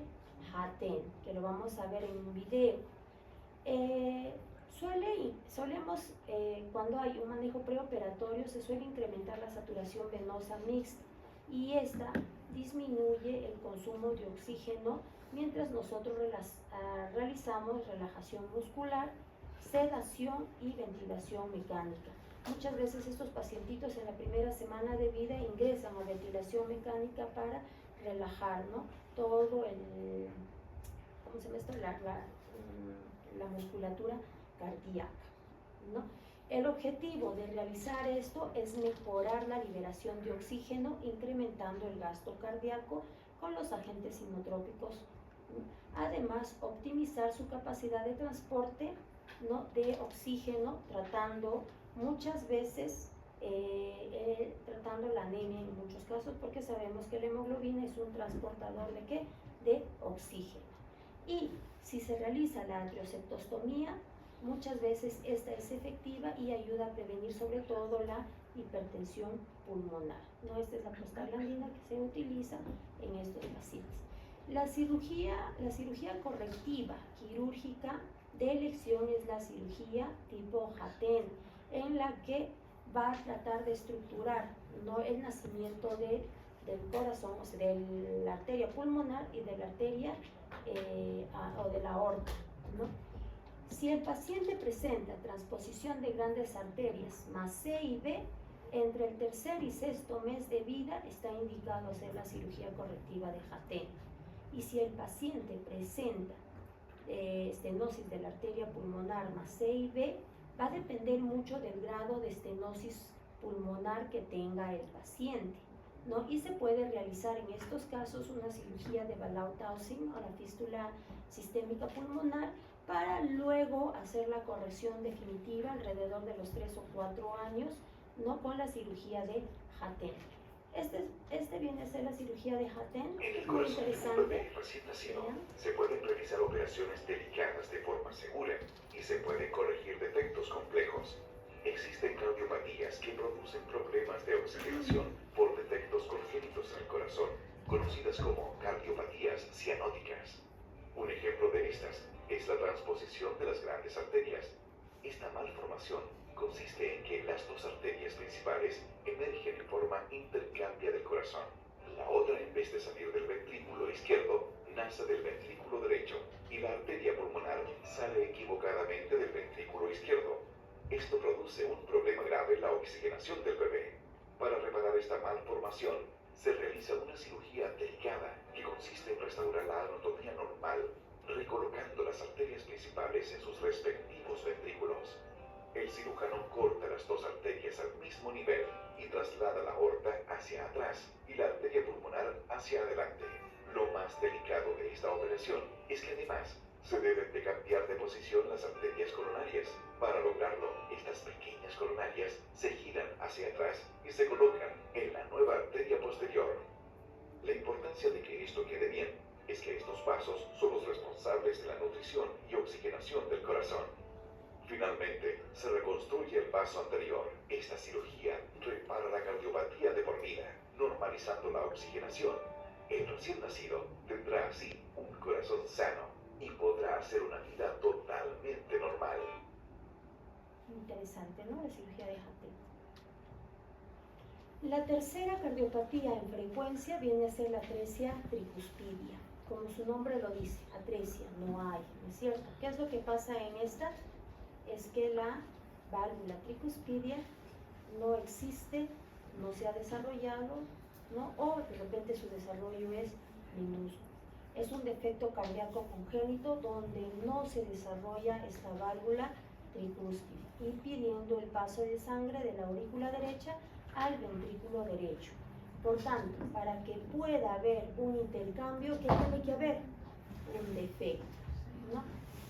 Hatten, que lo vamos a ver en un video. Solemos, cuando hay un manejo preoperatorio, se suele incrementar la saturación venosa mixta y esta disminuye el consumo de oxígeno mientras nosotros realizamos relajación muscular, sedación y ventilación mecánica. Muchas veces estos pacientitos en la primera semana de vida ingresan a ventilación mecánica para relajar, ¿no?, todo el, ¿cómo se llama esto? La musculatura cardíaca, ¿no? El objetivo de realizar esto es mejorar la liberación de oxígeno, incrementando el gasto cardíaco con los agentes inotrópicos, ¿no? Además, optimizar su capacidad de transporte, ¿no?, de oxígeno, tratando muchas veces tratando la anemia en muchos casos, porque sabemos que la hemoglobina es un transportador ¿de qué? De oxígeno. Y si se realiza la angioseptostomía, muchas veces esta es efectiva y ayuda a prevenir sobre todo la hipertensión pulmonar, ¿no? Esta es la prostaglandina que se utiliza en estos pacientes. La cirugía correctiva quirúrgica de elección es la cirugía tipo Hatten, en la que va a tratar de estructurar, ¿no?, el nacimiento del corazón, o sea, de la arteria pulmonar y de la arteria o de la aorta, ¿no? Si el paciente presenta transposición de grandes arterias más C y B, entre el tercer y sexto mes de vida está indicado hacer la cirugía correctiva de Hatten. Y si el paciente presenta estenosis de la arteria pulmonar más C y B, va a depender mucho del grado de estenosis pulmonar que tenga el paciente, ¿no? Y se puede realizar en estos casos una cirugía de Wallau-Taussig o la fístula sistémica pulmonar, para luego hacer la corrección definitiva alrededor de los 3 o 4 años, ¿no?, con la cirugía de Hatten. Este viene a ser la cirugía de Hatten. En el muy corazón de un interesante. bebé recién nacido, se pueden realizar operaciones delicadas de forma segura y se pueden corregir defectos complejos. Existen cardiopatías que producen problemas de oxigenación por defectos congénitos en el corazón, conocidas como cardiopatías cianóticas. Un ejemplo de estas es la transposición de las grandes arterias. Esta malformación consiste en que las dos arterias principales emergen en forma intercambia del corazón. La otra, en vez de salir del ventrículo izquierdo, nace del ventrículo derecho y la arteria pulmonar sale equivocadamente del ventrículo izquierdo. Esto produce un problema grave en la oxigenación del bebé. Para reparar esta malformación, se realiza una cirugía delicada que consiste en restaurar la anatomía normal, recolocando las arterias principales en sus respectivos ventrículos. El cirujano corta las dos arterias al mismo nivel y traslada la aorta hacia atrás y la arteria pulmonar hacia adelante. Lo más delicado de esta operación es que además se deben de cambiar de posición las arterias coronarias. Para lograrlo, estas pequeñas coronarias se giran hacia atrás y se colocan en la nueva arteria posterior. La importancia de que esto quede bien es que estos vasos son los responsables de la nutrición y oxigenación del corazón. Finalmente, se reconstruye el vaso anterior. Esta cirugía repara la cardiopatía de por vida, normalizando la oxigenación. El recién nacido tendrá así un corazón sano y podrá hacer una vida totalmente normal. Interesante, ¿no?, la cirugía de Hatten. La tercera cardiopatía en frecuencia viene a ser la atresia tricuspidia. Como su nombre lo dice, atresia, no hay, ¿no es cierto? ¿Qué es lo que pasa en esta? Es que la válvula tricuspidia no existe, no se ha desarrollado, ¿no?, o de repente su desarrollo es minúsculo. Es un defecto cardíaco congénito donde no se desarrolla esta válvula tricúspide, impidiendo el paso de sangre de la aurícula derecha al ventrículo derecho. Por tanto, para que pueda haber un intercambio, ¿qué tiene que haber? Un defecto, ¿no?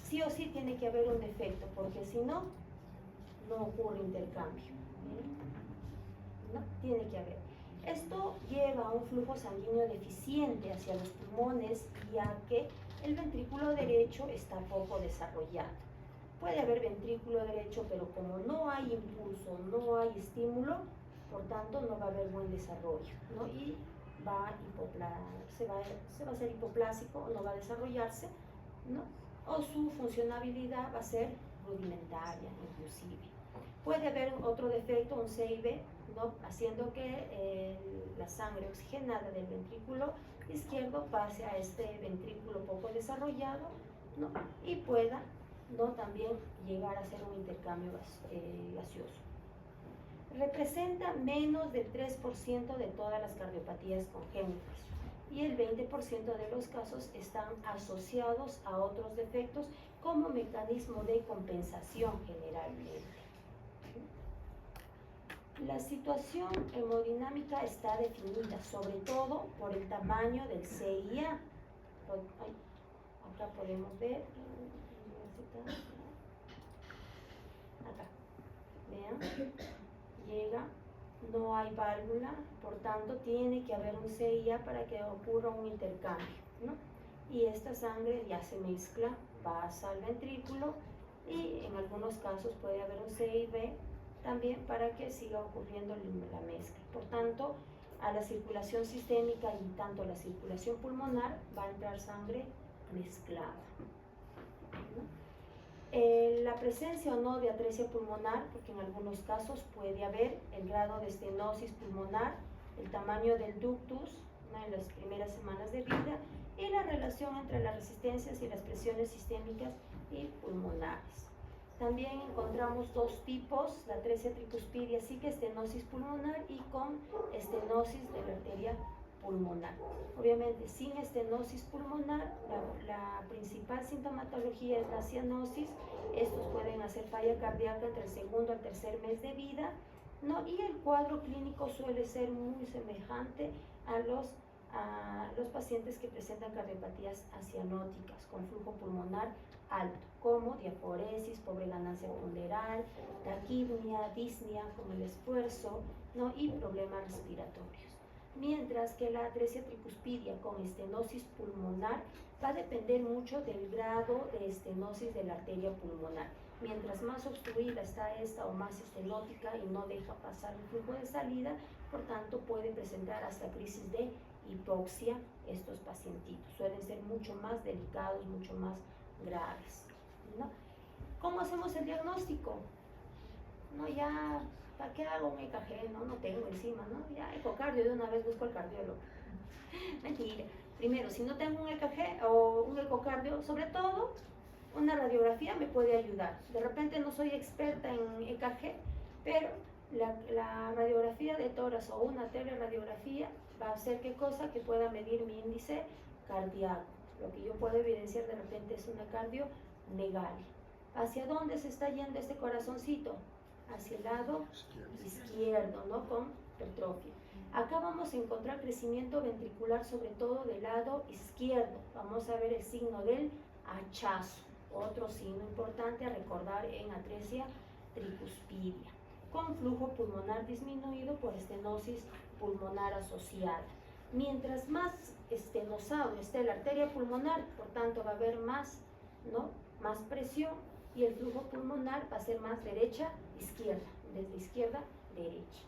Sí o sí tiene que haber un defecto, porque si no, no ocurre intercambio, ¿no? Tiene que haber. Esto lleva a un flujo sanguíneo deficiente hacia los pulmones, ya que el ventrículo derecho está poco desarrollado. Puede haber ventrículo derecho, pero como no hay impulso, no hay estímulo, por tanto no va a haber buen desarrollo, ¿no? Y se va a hacer hipoplásico, no va a desarrollarse, ¿no? O su funcionabilidad va a ser rudimentaria, inclusive. Puede haber otro defecto, un CIB, ¿no?, haciendo que la sangre oxigenada del ventrículo izquierdo pase a este ventrículo poco desarrollado, ¿no?, y pueda, ¿no?, también llegar a ser un intercambio gaseoso. Representa menos del 3% de todas las cardiopatías congénitas y el 20% de los casos están asociados a otros defectos como mecanismo de compensación generalmente. La situación hemodinámica está definida sobre todo por el tamaño del CIA. Acá podemos ver, acá, vean, llega, no hay válvula, por tanto tiene que haber un CIA para que ocurra un intercambio, ¿no? y esta sangre ya se mezcla, pasa al ventrículo y en algunos casos puede haber un CIB también para que siga ocurriendo la mezcla. Por tanto, a la circulación sistémica y tanto a la circulación pulmonar va a entrar sangre mezclada. La presencia o no de atresia pulmonar, porque en algunos casos puede haber el grado de estenosis pulmonar, el tamaño del ductus, ¿no?, en las primeras semanas de vida, y la relación entre las resistencias y las presiones sistémicas y pulmonares. También encontramos dos tipos, la atresia tricuspidia sí que estenosis pulmonar y con estenosis de la arteria pulmonar. Obviamente, sin estenosis pulmonar, la principal sintomatología es la cianosis. Estos pueden hacer falla cardíaca entre el segundo al tercer mes de vida, ¿no? Y el cuadro clínico suele ser muy semejante a los pacientes que presentan cardiopatías acianóticas con flujo pulmonar alto, como diaforesis, pobre ganancia ponderal, taquipnea, disnea con el esfuerzo, ¿no?, y problemas respiratorios. Mientras que la atresia tricuspidia con estenosis pulmonar va a depender mucho del grado de estenosis de la arteria pulmonar. Mientras más obstruida está esta o más estenótica y no deja pasar el flujo de salida, por tanto puede presentar hasta crisis de hipoxia estos pacientitos. Suelen ser mucho más delicados, mucho más graves, ¿no? ¿Cómo hacemos el diagnóstico? No, ya, ¿para qué hago un EKG? No tengo encima, ¿no? Ya, ecocardio, de una vez busco al cardiólogo. Mentira. Primero, si no tengo un EKG o un ecocardio, sobre todo, una radiografía me puede ayudar. De repente no soy experta en EKG, pero la radiografía de tórax o una teleradiografía va a hacer qué cosa, que pueda medir mi índice cardíaco. Lo que yo puedo evidenciar de repente es una cardiomegalia. ¿Hacia dónde se está yendo este corazoncito? Hacia el lado izquierdo, ¿no?, con hipertrofia. Acá vamos a encontrar crecimiento ventricular, sobre todo del lado izquierdo. Vamos a ver el signo del hachazo, otro signo importante a recordar en atresia tricuspidia, con flujo pulmonar disminuido por estenosis pulmonar asociada. Mientras más estenosado esté la arteria pulmonar, por tanto va a haber más, ¿no?, más presión, y el flujo pulmonar va a ser más derecha-izquierda, desde izquierda derecha,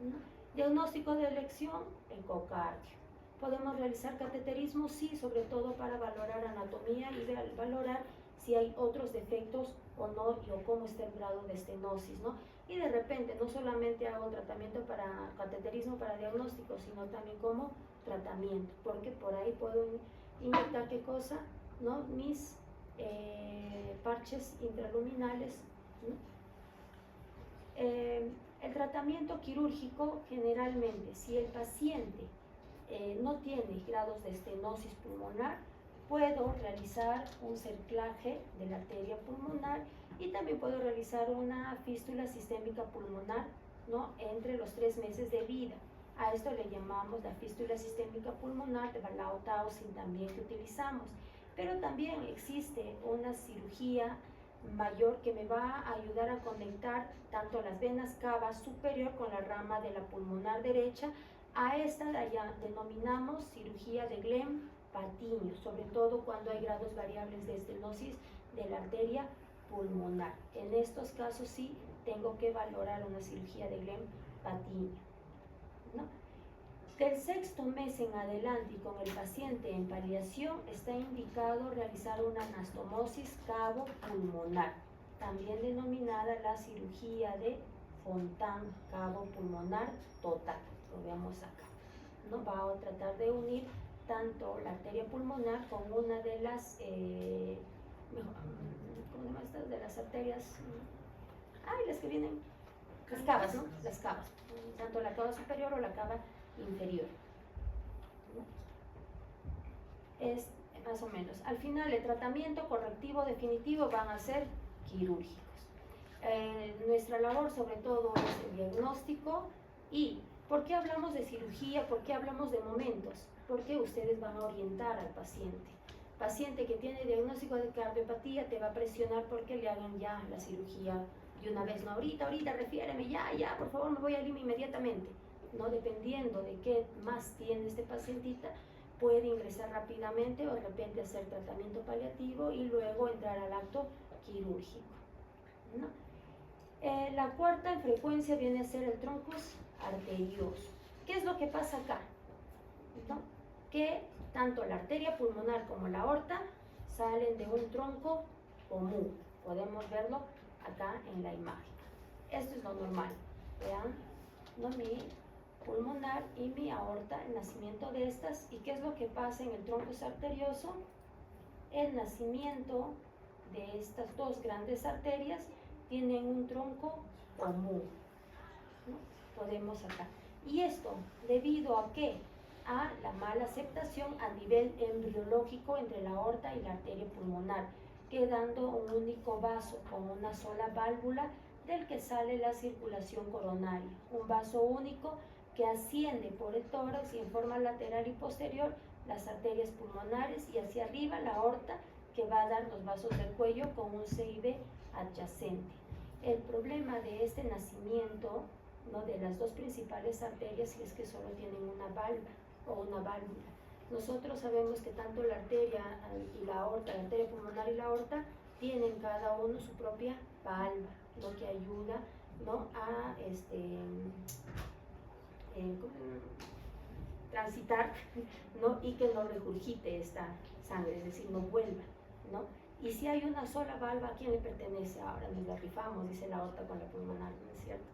¿no? Diagnóstico de elección, ecocardio. ¿Podemos realizar cateterismo? Sí, sobre todo para valorar anatomía y valorar si hay otros defectos o no, y o cómo está el grado de estenosis, ¿no? Y de repente no solamente hago tratamiento para cateterismo, para diagnóstico, sino también como tratamiento, porque por ahí puedo inyectar qué cosa, ¿no?, mis parches intraluminales, ¿no? El tratamiento quirúrgico, generalmente, si el paciente no tiene grados de estenosis pulmonar, puedo realizar un cerclaje de la arteria pulmonar y también puedo realizar una fístula sistémica pulmonar, ¿no?, entre los 3 meses de vida. A esto le llamamos la fístula sistémica pulmonar de Balao-Taussig también, que utilizamos. Pero también existe una cirugía mayor que me va a ayudar a conectar tanto las venas cava superior con la rama de la pulmonar derecha. A esta la denominamos cirugía de Glenn-Patiño, sobre todo cuando hay grados variables de estenosis de la arteria pulmonar. En estos casos sí tengo que valorar una cirugía de Glenn-Patiño, ¿no? Del 6º mes en adelante y con el paciente en paliación está indicado realizar una anastomosis cavo-pulmonar, también denominada la cirugía de Fontan cavo-pulmonar total. Lo vemos acá, ¿no? Va a tratar de unir tanto la arteria pulmonar con una de las, ¿cómo se llama estas? De las arterias, las que vienen, las cavas, ¿no? Las cavas, tanto la cava superior o la cava inferior, ¿no? Es más o menos. Al final, el tratamiento correctivo definitivo van a ser quirúrgicos. Nuestra labor sobre todo es el diagnóstico. ¿Y por qué hablamos de cirugía? ¿Por qué hablamos de momentos? Porque ustedes van a orientar al paciente. Paciente que tiene diagnóstico de cardiopatía te va a presionar porque le hagan ya la cirugía de una vez, no ahorita, refiéreme, ya, por favor, me voy al IME inmediatamente. No, dependiendo de qué más tiene este pacientita, puede ingresar rápidamente o de repente hacer tratamiento paliativo y luego entrar al acto quirúrgico, ¿no? La cuarta en frecuencia viene a ser el troncus arterioso. ¿Qué es lo que pasa acá? ¿No? Que tanto la arteria pulmonar como la aorta salen de un tronco común. Podemos verlo acá en la imagen. Esto es lo normal. Vean, ¿no? Mi pulmonar y mi aorta, el nacimiento de estas. ¿Y qué es lo que pasa en el troncus arterioso? El nacimiento de estas dos grandes arterias tienen un tronco común, ¿no? Podemos acá. Y esto, ¿debido a qué? A la mala aceptación a nivel embriológico entre la aorta y la arteria pulmonar, quedando un único vaso con una sola válvula del que sale la circulación coronaria, un vaso único que asciende por el tórax y en forma lateral y posterior las arterias pulmonares y hacia arriba la aorta, que va a dar los vasos del cuello con un CIB adyacente. El problema de este nacimiento, ¿no?, de las dos principales arterias es que solo tienen una valva o una válvula. Nosotros sabemos que tanto la arteria y la aorta, la arteria pulmonar y la aorta, tienen cada uno su propia valva, lo que ayuda, ¿no?, a transitar, ¿no?, y que no regurgite esta sangre, es decir, no vuelva, ¿no? Y si hay una sola valva, ¿a quién le pertenece? Ahora nos la rifamos, dice la aorta con la pulmonar, ¿no es cierto?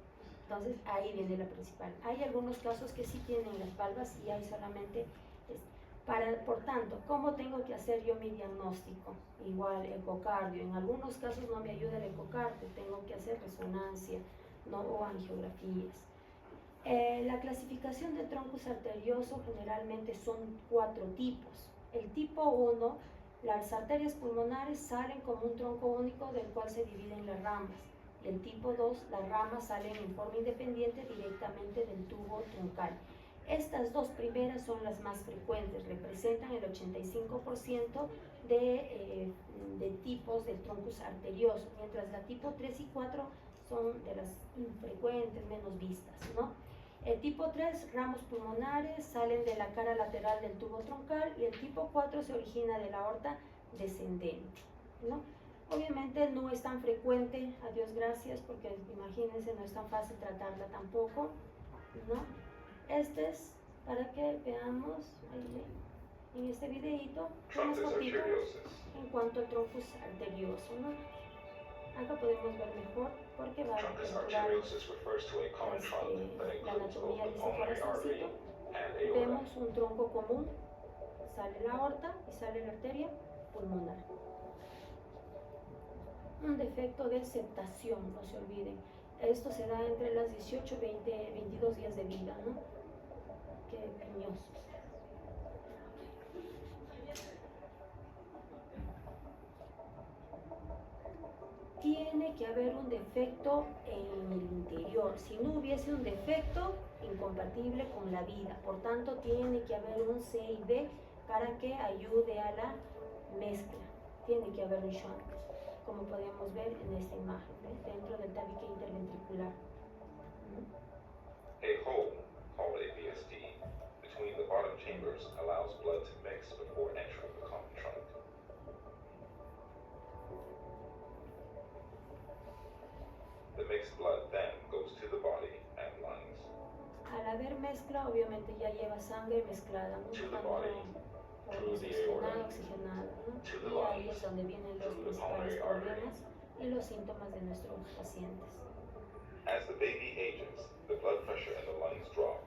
Entonces ahí viene la principal. Hay algunos casos que sí tienen las valvas y hay solamente por tanto, ¿cómo tengo que hacer yo mi diagnóstico? Igual ecocardio, en algunos casos no me ayuda el ecocardio, tengo que hacer resonancia, ¿no?, o angiografías. La clasificación de troncus arterioso generalmente son 4 tipos. El tipo 1, las arterias pulmonares salen como un tronco único del cual se dividen las ramas. Y el tipo 2, las ramas salen en forma independiente directamente del tubo troncal. Estas dos primeras son las más frecuentes, representan el 85% de tipos de troncus arterioso, mientras la tipo 3 y 4 son de las infrecuentes, menos vistas, ¿no? El tipo 3, ramos pulmonares, salen de la cara lateral del tubo troncal, y el tipo 4 se origina de la aorta descendente, ¿no? Obviamente no es tan frecuente, a Dios gracias, porque imagínense, no es tan fácil tratarla tampoco, ¿no? Este es para que veamos ahí, en este videito más cortito en cuanto al troncus arterioso, ¿no? Acá podemos ver mejor porque va a capturar la anatomía de este corazoncito. Vemos un tronco común, sale la aorta y sale la arteria pulmonar. Un defecto de septación, no se olviden. Esto se da entre las 18 y 22 días de vida, ¿no? Qué cariñosos. Tiene que haber un defecto en el interior. Si no hubiese un defecto, incompatible con la vida. Por tanto, tiene que haber un CIB para que ayude a la mezcla. Tiene que haber un shunt, como podemos ver en esta imagen, ¿ves?, dentro del tabique interventricular. A hole, called a VSD, between the bottom chambers allows blood to mix before entering the common trunk. The mixed blood then goes to the body and lungs. Al haber mezcla, obviamente ya lleva sangre mezclada, ¿no? Oxigenada, ¿no? Y ahí es donde vienen los principales problemas y los síntomas de nuestros pacientes. As the baby ages, the blood pressure in the lungs drop,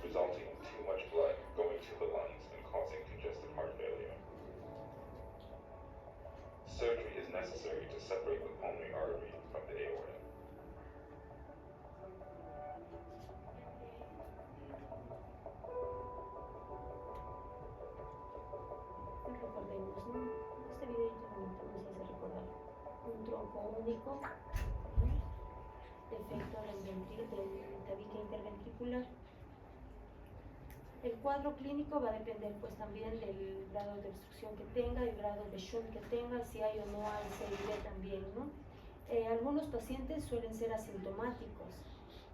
resulting in too much blood going to the lungs and causing congestive heart failure. Surgery is necessary to separate the pulmonary artery from the aorta. Recordemos, ¿no? Este video nos hace recordar un tronco único, ¿no?, defecto del tabique interventricular. El cuadro clínico va a depender pues también del grado de obstrucción que tenga, el grado de shunt que tenga, si hay o no hay CIB también, ¿no? Algunos pacientes suelen ser asintomáticos,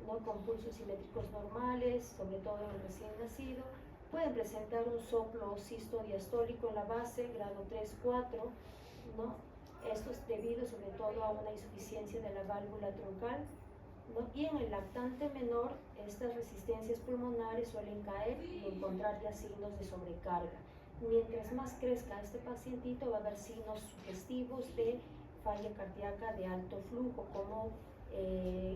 ¿no? Con pulsos simétricos normales, sobre todo en el recién nacido. Pueden presentar un soplo sisto-diastólico en la base, grado 3-4, ¿no? Esto es debido sobre todo a una insuficiencia de la válvula troncal, ¿no? Y en el lactante menor, estas resistencias pulmonares suelen caer y encontrar ya signos de sobrecarga. Mientras más crezca este pacientito, va a haber signos sugestivos de falla cardíaca de alto flujo, como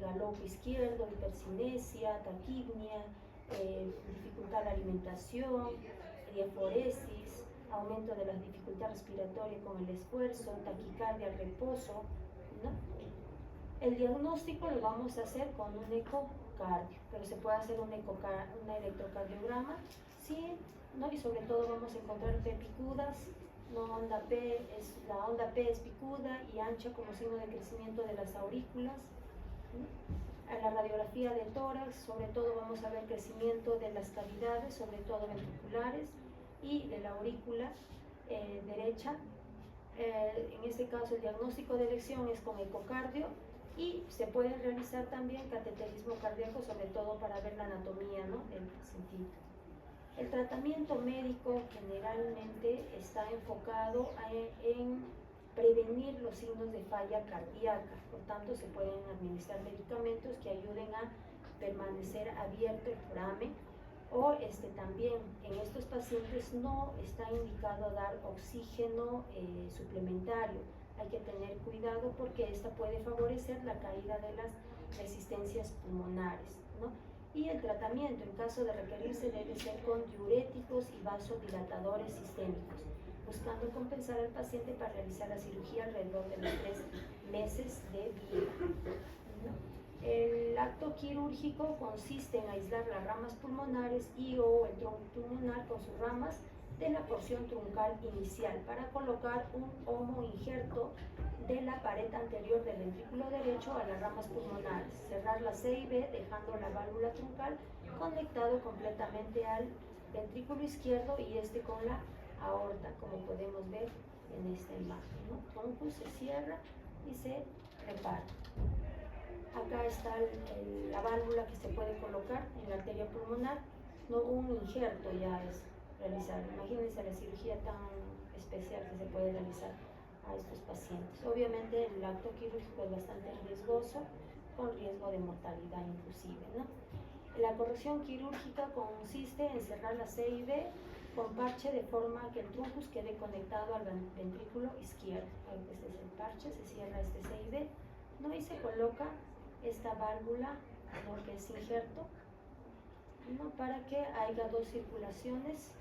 galope izquierdo, hipercinesia, taquipnia, dificultad de alimentación, diaforesis, aumento de la dificultad respiratoria con el esfuerzo, taquicardia al reposo, ¿no? El diagnóstico lo vamos a hacer con un ecocardio, pero se puede hacer un electrocardiograma, sí, ¿no? Y sobre todo vamos a encontrar P picudas, ¿no? La onda P es picuda y ancha como signo de crecimiento de las aurículas, ¿no? En la radiografía de tórax, sobre todo vamos a ver crecimiento de las cavidades, sobre todo ventriculares, y de la aurícula derecha. En este caso el diagnóstico de elección es con ecocardio, y se puede realizar también cateterismo cardíaco, sobre todo para ver la anatomía, ¿no?, del pacientito. El tratamiento médico generalmente está enfocado en prevenir los signos de falla cardíaca, por tanto se pueden administrar medicamentos que ayuden a permanecer abierto el foramen, o también en estos pacientes no está indicado dar oxígeno suplementario. Hay que tener cuidado porque esta puede favorecer la caída de las resistencias pulmonares, ¿no? Y el tratamiento, en caso de requerirse, debe ser con diuréticos y vasodilatadores sistémicos, buscando compensar al paciente para realizar la cirugía alrededor de los 3 meses de vida, ¿no? El acto quirúrgico consiste en aislar las ramas pulmonares y o el tronco pulmonar con sus ramas de la porción truncal inicial para colocar un homoinjerto de la pared anterior del ventrículo derecho a las ramas pulmonares, cerrar la C y B dejando la válvula truncal conectado completamente al ventrículo izquierdo y con la aorta, como podemos ver en esta imagen, ¿no? Troncus se cierra y se repara. Acá está la válvula que se puede colocar en la arteria pulmonar, no un injerto ya es realizar. Imagínense la cirugía tan especial que se puede realizar a estos pacientes. Obviamente el acto quirúrgico es bastante riesgoso, con riesgo de mortalidad inclusive, ¿no? La corrección quirúrgica consiste en cerrar la C y B con parche de forma que el truncus quede conectado al ventrículo izquierdo. Este es el parche, se cierra este C y B, ¿no? Y se coloca esta válvula, ¿no?, que es injerto, ¿no?, para que haya 2 circulaciones,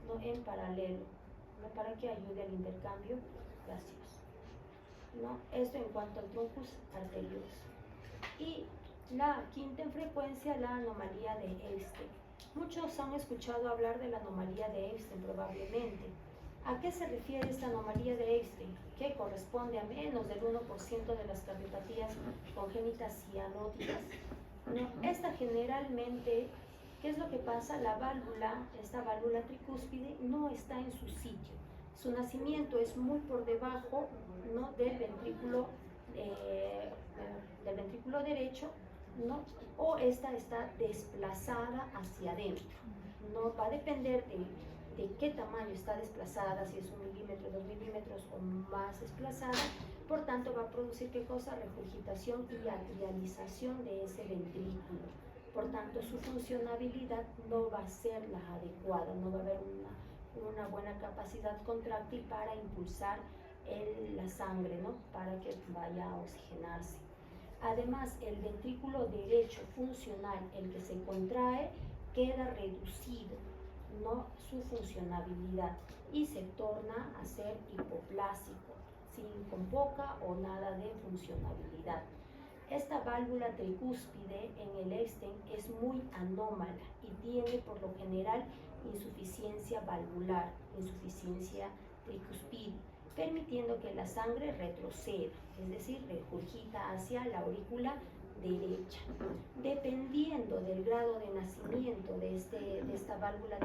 ¿no?, en paralelo, ¿no?, para que ayude al intercambio gaseoso, ¿no? Esto en cuanto al truncus arterioso. Y la quinta en frecuencia, la anomalía de Einstein. Muchos han escuchado hablar de la anomalía de Einstein probablemente. ¿A qué se refiere esta anomalía de Einstein? Que corresponde a menos del 1% de las cardiopatías congénitas cianóticas, ¿no? Esta generalmente, ¿qué es lo que pasa? La válvula, esta válvula tricúspide, no está en su sitio. Su nacimiento es muy por debajo, ¿no?, del ventrículo derecho, ¿no?, o esta está desplazada hacia adentro, ¿no? Va a depender de qué tamaño está desplazada, si es 1 milímetro, 2 milímetros o más desplazada. Por tanto, va a producir ¿qué cosa? Regurgitación y atrialización de ese ventrículo. Por tanto, su funcionabilidad no va a ser la adecuada, no va a haber una buena capacidad contráctil para impulsar la sangre, ¿no?, para que vaya a oxigenarse. Además, el ventrículo derecho funcional, el que se contrae, queda reducido, ¿no?, su funcionabilidad, y se torna a ser hipoplásico, con poca o nada de funcionabilidad. Esta válvula tricúspide en el Einstein es muy anómala y tiene por lo general insuficiencia valvular, insuficiencia tricuspide, permitiendo que la sangre retroceda, es decir, regurgita hacia la aurícula derecha. Dependiendo del grado de nacimiento de esta válvula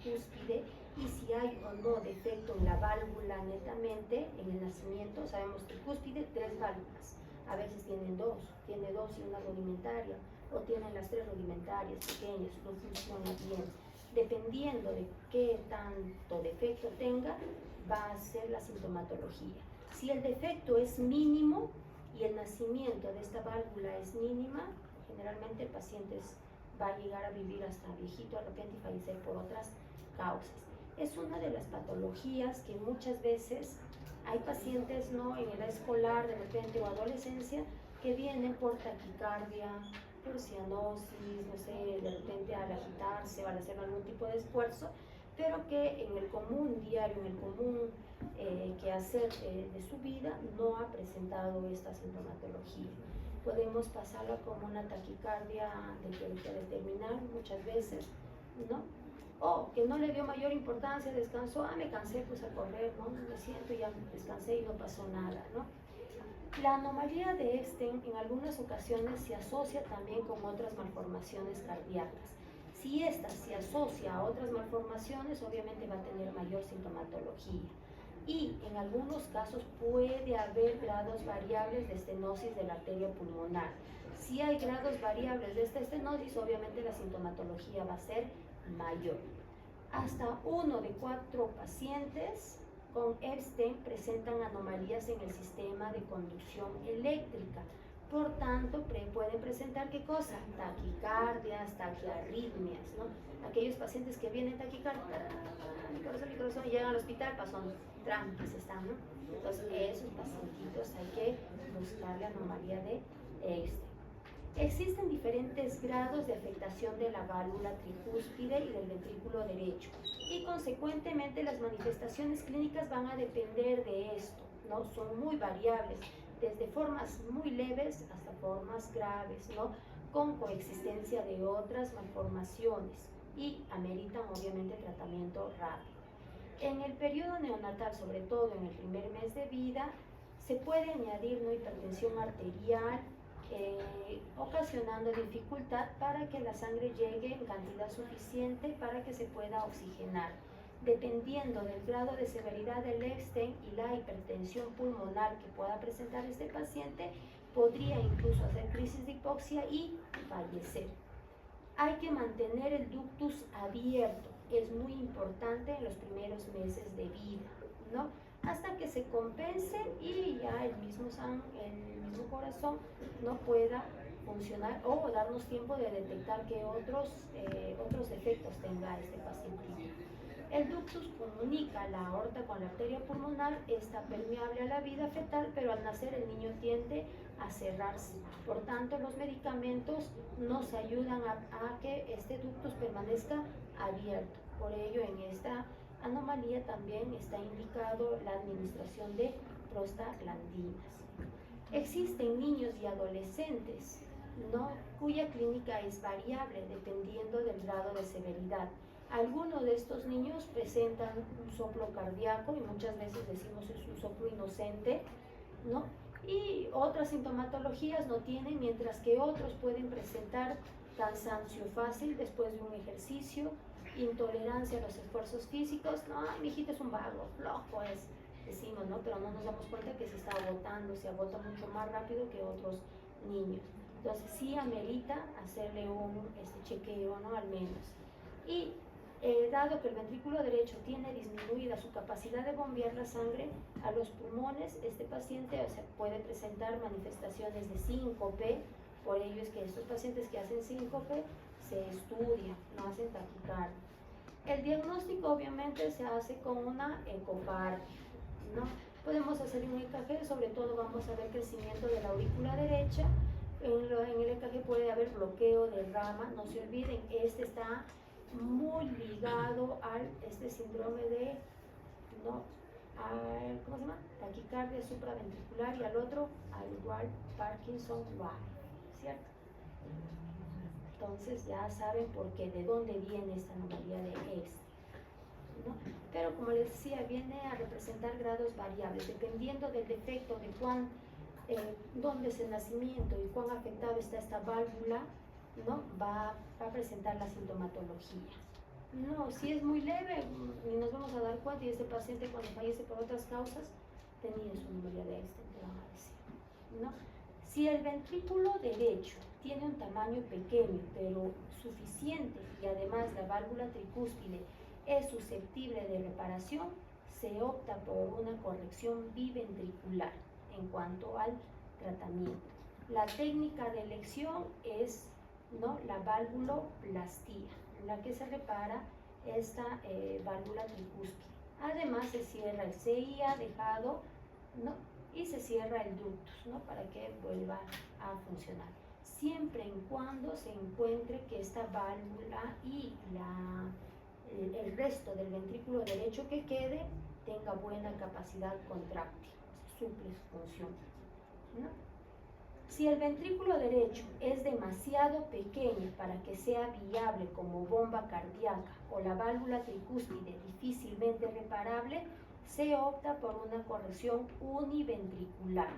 tricúspide y si hay o no defecto en la válvula netamente en el nacimiento, sabemos tricúspide, 3 válvulas, a veces tiene 2 y una rudimentaria, o tienen las 3 rudimentarias, pequeñas, no funciona bien. Dependiendo de qué tanto defecto tenga, va a ser la sintomatología. Si el defecto es mínimo y el nacimiento de esta válvula es mínima, generalmente el paciente va a llegar a vivir hasta viejito de repente y fallecer por otras causas. Es una de las patologías que muchas veces hay pacientes, ¿no?, en edad escolar de repente o adolescencia que vienen por taquicardia, por cianosis, no sé, de repente al agitarse o al hacer algún tipo de esfuerzo, pero que en el común diario, en el común quehacer de su vida, no ha presentado esta sintomatología. Podemos pasarla como una taquicardia de terminar muchas veces, ¿no? O que no le dio mayor importancia, descansó, me cansé pues a correr, ¿no? Me siento, ya descansé y no pasó nada, ¿no? La anomalía de Ebstein en algunas ocasiones se asocia también con otras malformaciones cardíacas. Si esta se asocia a otras malformaciones, obviamente va a tener mayor sintomatología. Y en algunos casos puede haber grados variables de estenosis de la arteria pulmonar. Si hay grados variables de esta estenosis, obviamente la sintomatología va a ser mayor. Hasta 1 de 4 pacientes con Ebstein presentan anomalías en el sistema de conducción eléctrica. Por tanto, pueden presentar ¿qué cosa? Taquicardias, taquiarritmias, ¿no? Aquellos pacientes que vienen taquicardia, mi corazón, y llegan al hospital, pasan tranquilos, están, ¿no? Entonces, esos pacientitos hay que buscar la anomalía de Ebstein. Existen diferentes grados de afectación de la válvula tricúspide y del ventrículo derecho, y consecuentemente las manifestaciones clínicas van a depender de esto, ¿no? Son muy variables, desde formas muy leves hasta formas graves, ¿no?, con coexistencia de otras malformaciones y ameritan obviamente tratamiento rápido. En el periodo neonatal, sobre todo en el primer mes de vida, se puede añadir, ¿no?, hipertensión arterial, ocasionando dificultad para que la sangre llegue en cantidad suficiente para que se pueda oxigenar. Dependiendo del grado de severidad del Ebstein y la hipertensión pulmonar que pueda presentar este paciente, podría incluso hacer crisis de hipoxia y fallecer. Hay que mantener el ductus abierto, es muy importante en los primeros meses de vida, ¿no?, hasta que se compense y ya el mismo corazón no pueda funcionar o darnos tiempo de detectar que otros defectos tenga este paciente. El ductus comunica la aorta con la arteria pulmonar, está permeable a la vida fetal, pero al nacer el niño tiende a cerrarse. Por tanto, los medicamentos nos ayudan a que este ductus permanezca abierto. Por ello, en esta anomalía también está indicado la administración de prostaglandinas. Existen niños y adolescentes, ¿no?, cuya clínica es variable dependiendo del grado de severidad. Algunos de estos niños presentan un soplo cardíaco y muchas veces decimos es un soplo inocente, ¿no?, y otras sintomatologías no tienen, mientras que otros pueden presentar cansancio fácil después de un ejercicio, intolerancia a los esfuerzos físicos. No, mi hijito es un vago, flojo es, decimos, ¿no?, pero no nos damos cuenta que se está agotando, se agota mucho más rápido que otros niños. Entonces sí amerita hacerle un chequeo, ¿no?, al menos. Y dado que el ventrículo derecho tiene disminuida su capacidad de bombear la sangre a los pulmones, este paciente puede presentar manifestaciones de síncope. Por ello es que estos pacientes que hacen síncope se estudian, no hacen taquicardia. El diagnóstico obviamente se hace con una ecocardia, ¿no? Podemos hacer un EKG, sobre todo vamos a ver crecimiento de la aurícula derecha. En el EKG puede haber bloqueo de rama, no se olviden, este está muy ligado al síndrome de, ¿no?, ¿cómo se llama?, taquicardia supraventricular, y al otro al igual Parkinson-White, ¿cierto? Entonces ya saben por qué, de dónde viene esta anomalía de Ebstein, ¿no? Pero como les decía, viene a representar grados variables, dependiendo del defecto, de dónde es el nacimiento y cuán afectado está esta válvula, ¿no?, va a presentar la sintomatología. No, si es muy leve, ni nos vamos a dar cuenta, y este paciente cuando fallece por otras causas tenía su anomalía de Ebstein, te van a decir, ¿no? Si el ventrículo derecho tiene un tamaño pequeño, pero suficiente, y además la válvula tricúspide es susceptible de reparación, se opta por una corrección biventricular en cuanto al tratamiento. La técnica de elección es, ¿no?, la valvuloplastía, en la que se repara esta válvula tricúspide. Además se cierra el CIA dejado, ¿no?, y se cierra el ductus, ¿no?, para que vuelva a funcionar, siempre y cuando se encuentre que esta válvula y el resto del ventrículo derecho que quede tenga buena capacidad contráctil, suple su función, ¿no? Si el ventrículo derecho es demasiado pequeño para que sea viable como bomba cardíaca o la válvula tricúspide difícilmente reparable, se opta por una corrección univentricular,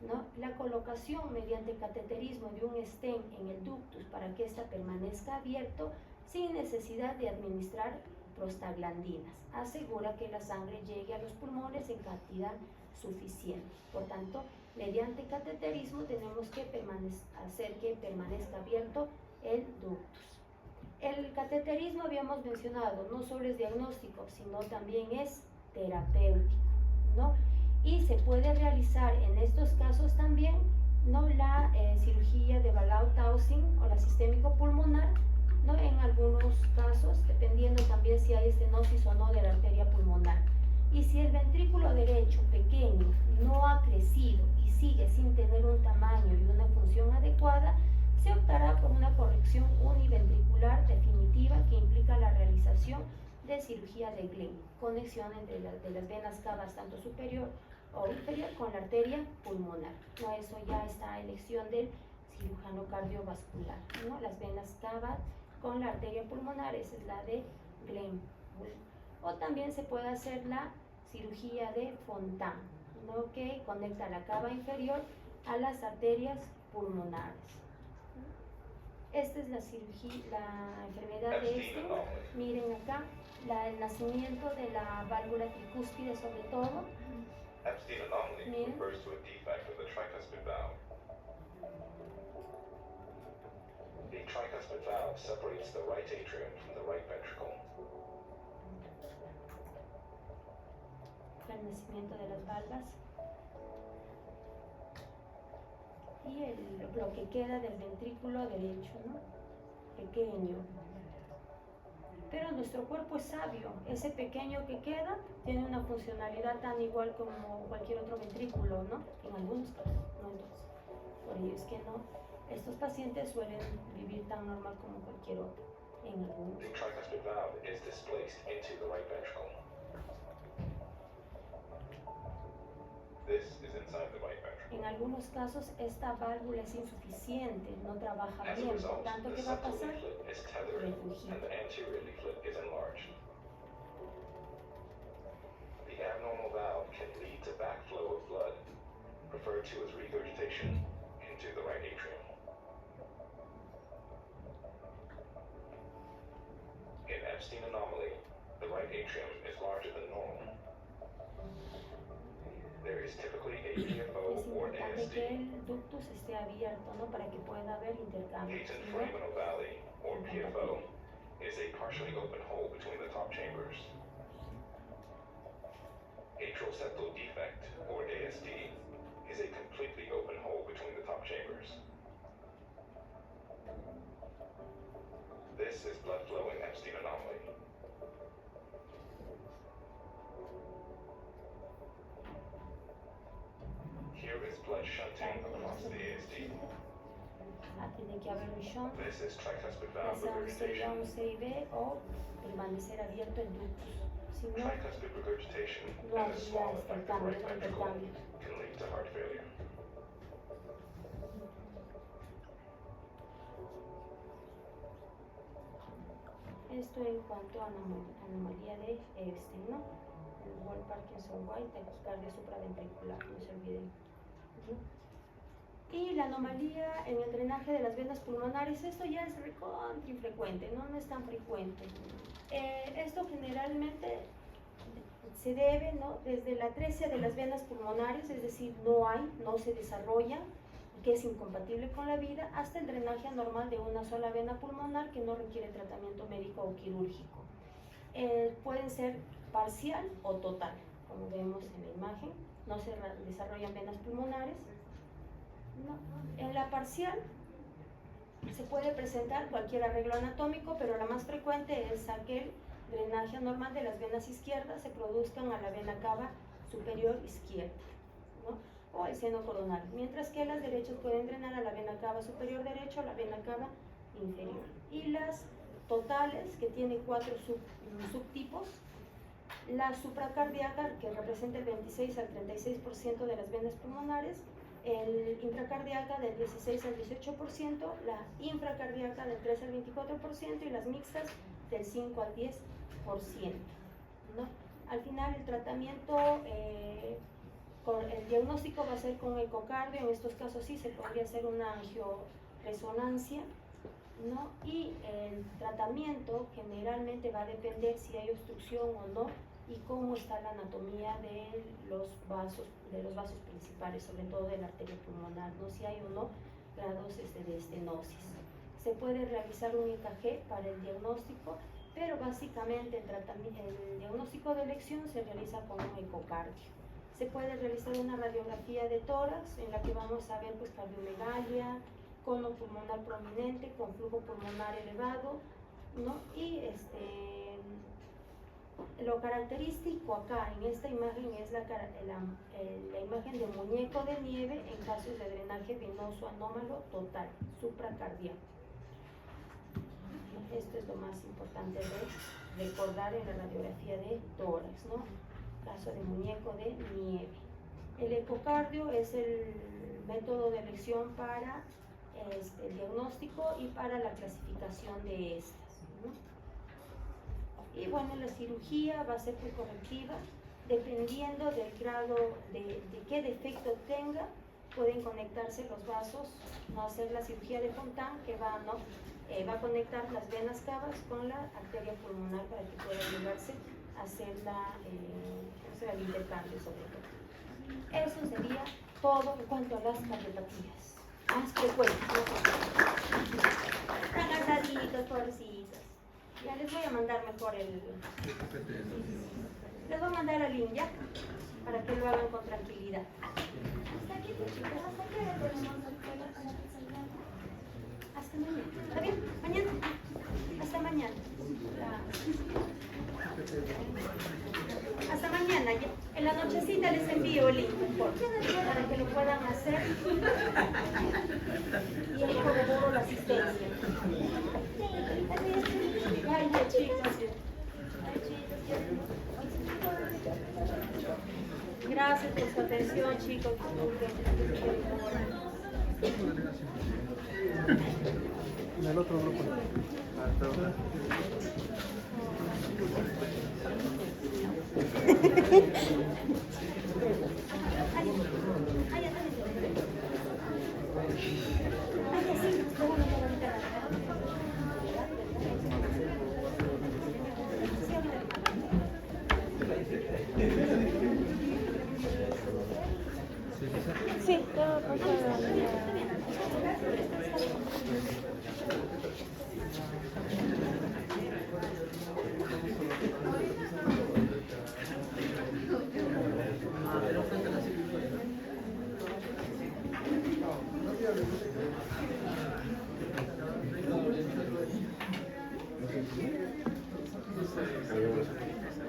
¿no? La colocación mediante cateterismo de un stent en el ductus para que ésta permanezca abierto sin necesidad de administrar prostaglandinas asegura que la sangre llegue a los pulmones en cantidad suficiente. Por tanto, mediante cateterismo tenemos que hacer que permanezca abierto el ductus. El cateterismo, habíamos mencionado, no solo es diagnóstico, sino también es terapéutico, ¿no? Y se puede realizar en estos casos también, ¿no?, la cirugía de Ballaud-Taussig o la sistémico pulmonar, ¿no?, en algunos casos, dependiendo también si hay estenosis o no de la arteria pulmonar. Y si el ventrículo derecho pequeño no ha crecido y sigue sin tener un tamaño y una función adecuada, se optará por una corrección univentricular definitiva que implica la realización de cirugía de Glenn, conexión entre de las venas cavas tanto superior o inferior con la arteria pulmonar. No, eso ya está a elección del cirujano cardiovascular, ¿no? Las venas cavas con la arteria pulmonar, esa es la de Glenn. O también se puede hacer la cirugía de Fontan, ¿no?, que conecta la cava inferior a las arterias pulmonares. Esta es la cirugía, la enfermedad de este. Miren acá, el nacimiento de la válvula tricúspide sobre todo. Epstein anomaly refers to a defect of the tricuspid valve. The tricuspid valve separates the right atrium from the right ventricle. El nacimiento de las valvas y lo que queda del ventrículo derecho, ¿no?, pequeño. Pero nuestro cuerpo es sabio, ese pequeño que queda tiene una funcionalidad tan igual como cualquier otro ventrículo, ¿no?, en algunos casos, no en todos. Por ello es que no, estos pacientes suelen vivir tan normal como cualquier otro en algunos. The tricuspid valve is displaced into the right ventricle. This is inside the right ventricle. En algunos casos esta válvula es insuficiente, no trabaja As a bien, por result, tanto, the ¿qué va a septal pasar? leaflet is tethered and Regurgita. the anterior leaflet is enlarged. The abnormal valve can lead to backflow of blood, referred to as regurgitation, into the right atrium. In Epstein anomaly, the right atrium is larger than normal. There is typically a PFO Es or importante que ASD, el ductus esté abierto, ¿no?, para que pueda haber intercambio. patent Si no, foraminovalle, or PFO, is a partially open hole between the top chambers. Atrial septal defect, or ASD, is a completely open hole between the top chambers. This is blood flow in Epstein anomaly. Here is blood shunting across the ASD. tiene que haber un shunt, This is tricuspid ya valve sea un CIA, regurgitation. un CIB o permanecer abierto el ductus. Si no, Tricuspid regurgitation no and a habría small effective intercambio, right no ventricle intercambio. can lead to heart failure. Esto en cuanto a anomalía de ¿no? Igual Parkinson-White, taquicardia supraventricular, no se olviden. ¿No? Y la anomalía en el drenaje de las venas pulmonares, esto ya es infrecuente, no es tan frecuente. Esto generalmente se debe, ¿no?, desde la atresia de las venas pulmonares, es decir, no se desarrolla, que es incompatible con la vida, hasta el drenaje anormal de una sola vena pulmonar que no requiere tratamiento médico o quirúrgico. Pueden ser parcial o total, como vemos en la imagen, no se desarrollan venas pulmonares. No. En la parcial se puede presentar cualquier arreglo anatómico, pero la más frecuente es aquel drenaje anormal de las venas izquierdas se produzcan a la vena cava superior izquierda, ¿no? O el seno coronario, mientras que las derechas pueden drenar a la vena cava superior derecho o la vena cava inferior. Y las totales, que tiene 4 subtipos, la supracardíaca, que representa el 26 al 36% de las venas pulmonares, el intracardíaca del 16 al 18%, la infracardíaca del 3 al 24% y las mixtas del 5 al 10%, ¿no? Al final el tratamiento, el diagnóstico va a ser con ecocardio, en estos casos sí se podría hacer una angioresonancia, ¿no? Y el tratamiento generalmente va a depender si hay obstrucción o no y cómo está la anatomía de los vasos principales, sobre todo de la arteria pulmonar, ¿no? Si hay o no grados de estenosis. Se puede realizar un EKG para el diagnóstico, pero básicamente el diagnóstico de elección se realiza con un ecocardio. Se puede realizar una radiografía de tórax en la que vamos a ver pues cardiomegalia, cono pulmonar prominente con flujo pulmonar elevado, ¿no? Y lo característico acá en esta imagen es la imagen de muñeco de nieve en casos de drenaje venoso anómalo total, supracardíaco. Esto es lo más importante de recordar en la radiografía de tórax, ¿no? Caso de muñeco de nieve. El ecocardio es el método de elección para el diagnóstico y para la clasificación de estas, ¿no? Y bueno, la cirugía va a ser muy correctiva, dependiendo del grado de qué defecto tenga, pueden conectarse los vasos, no hacer la cirugía de Fontan, que va a conectar las venas cavas con la arteria pulmonar para que pueda llegarse a hacer el intercambio sobre todo. Eso sería todo en cuanto a las cardiopatías. Más frecuentes, están cansaditos, pobrecitos. Ya les voy a mandar mejor les voy a mandar al link ya, para que lo hagan con tranquilidad. Hasta aquí, chicos, hasta aquí hasta mañana. ¿Está bien? Mañana. Hasta mañana. Hasta mañana. En la nochecita les envío el link para que lo puedan hacer. Y ahí corroboro la asistencia. Ay, chicos. Gracias por su atención, chicos. En el otro grupo. Sí, todo pasó. Sí.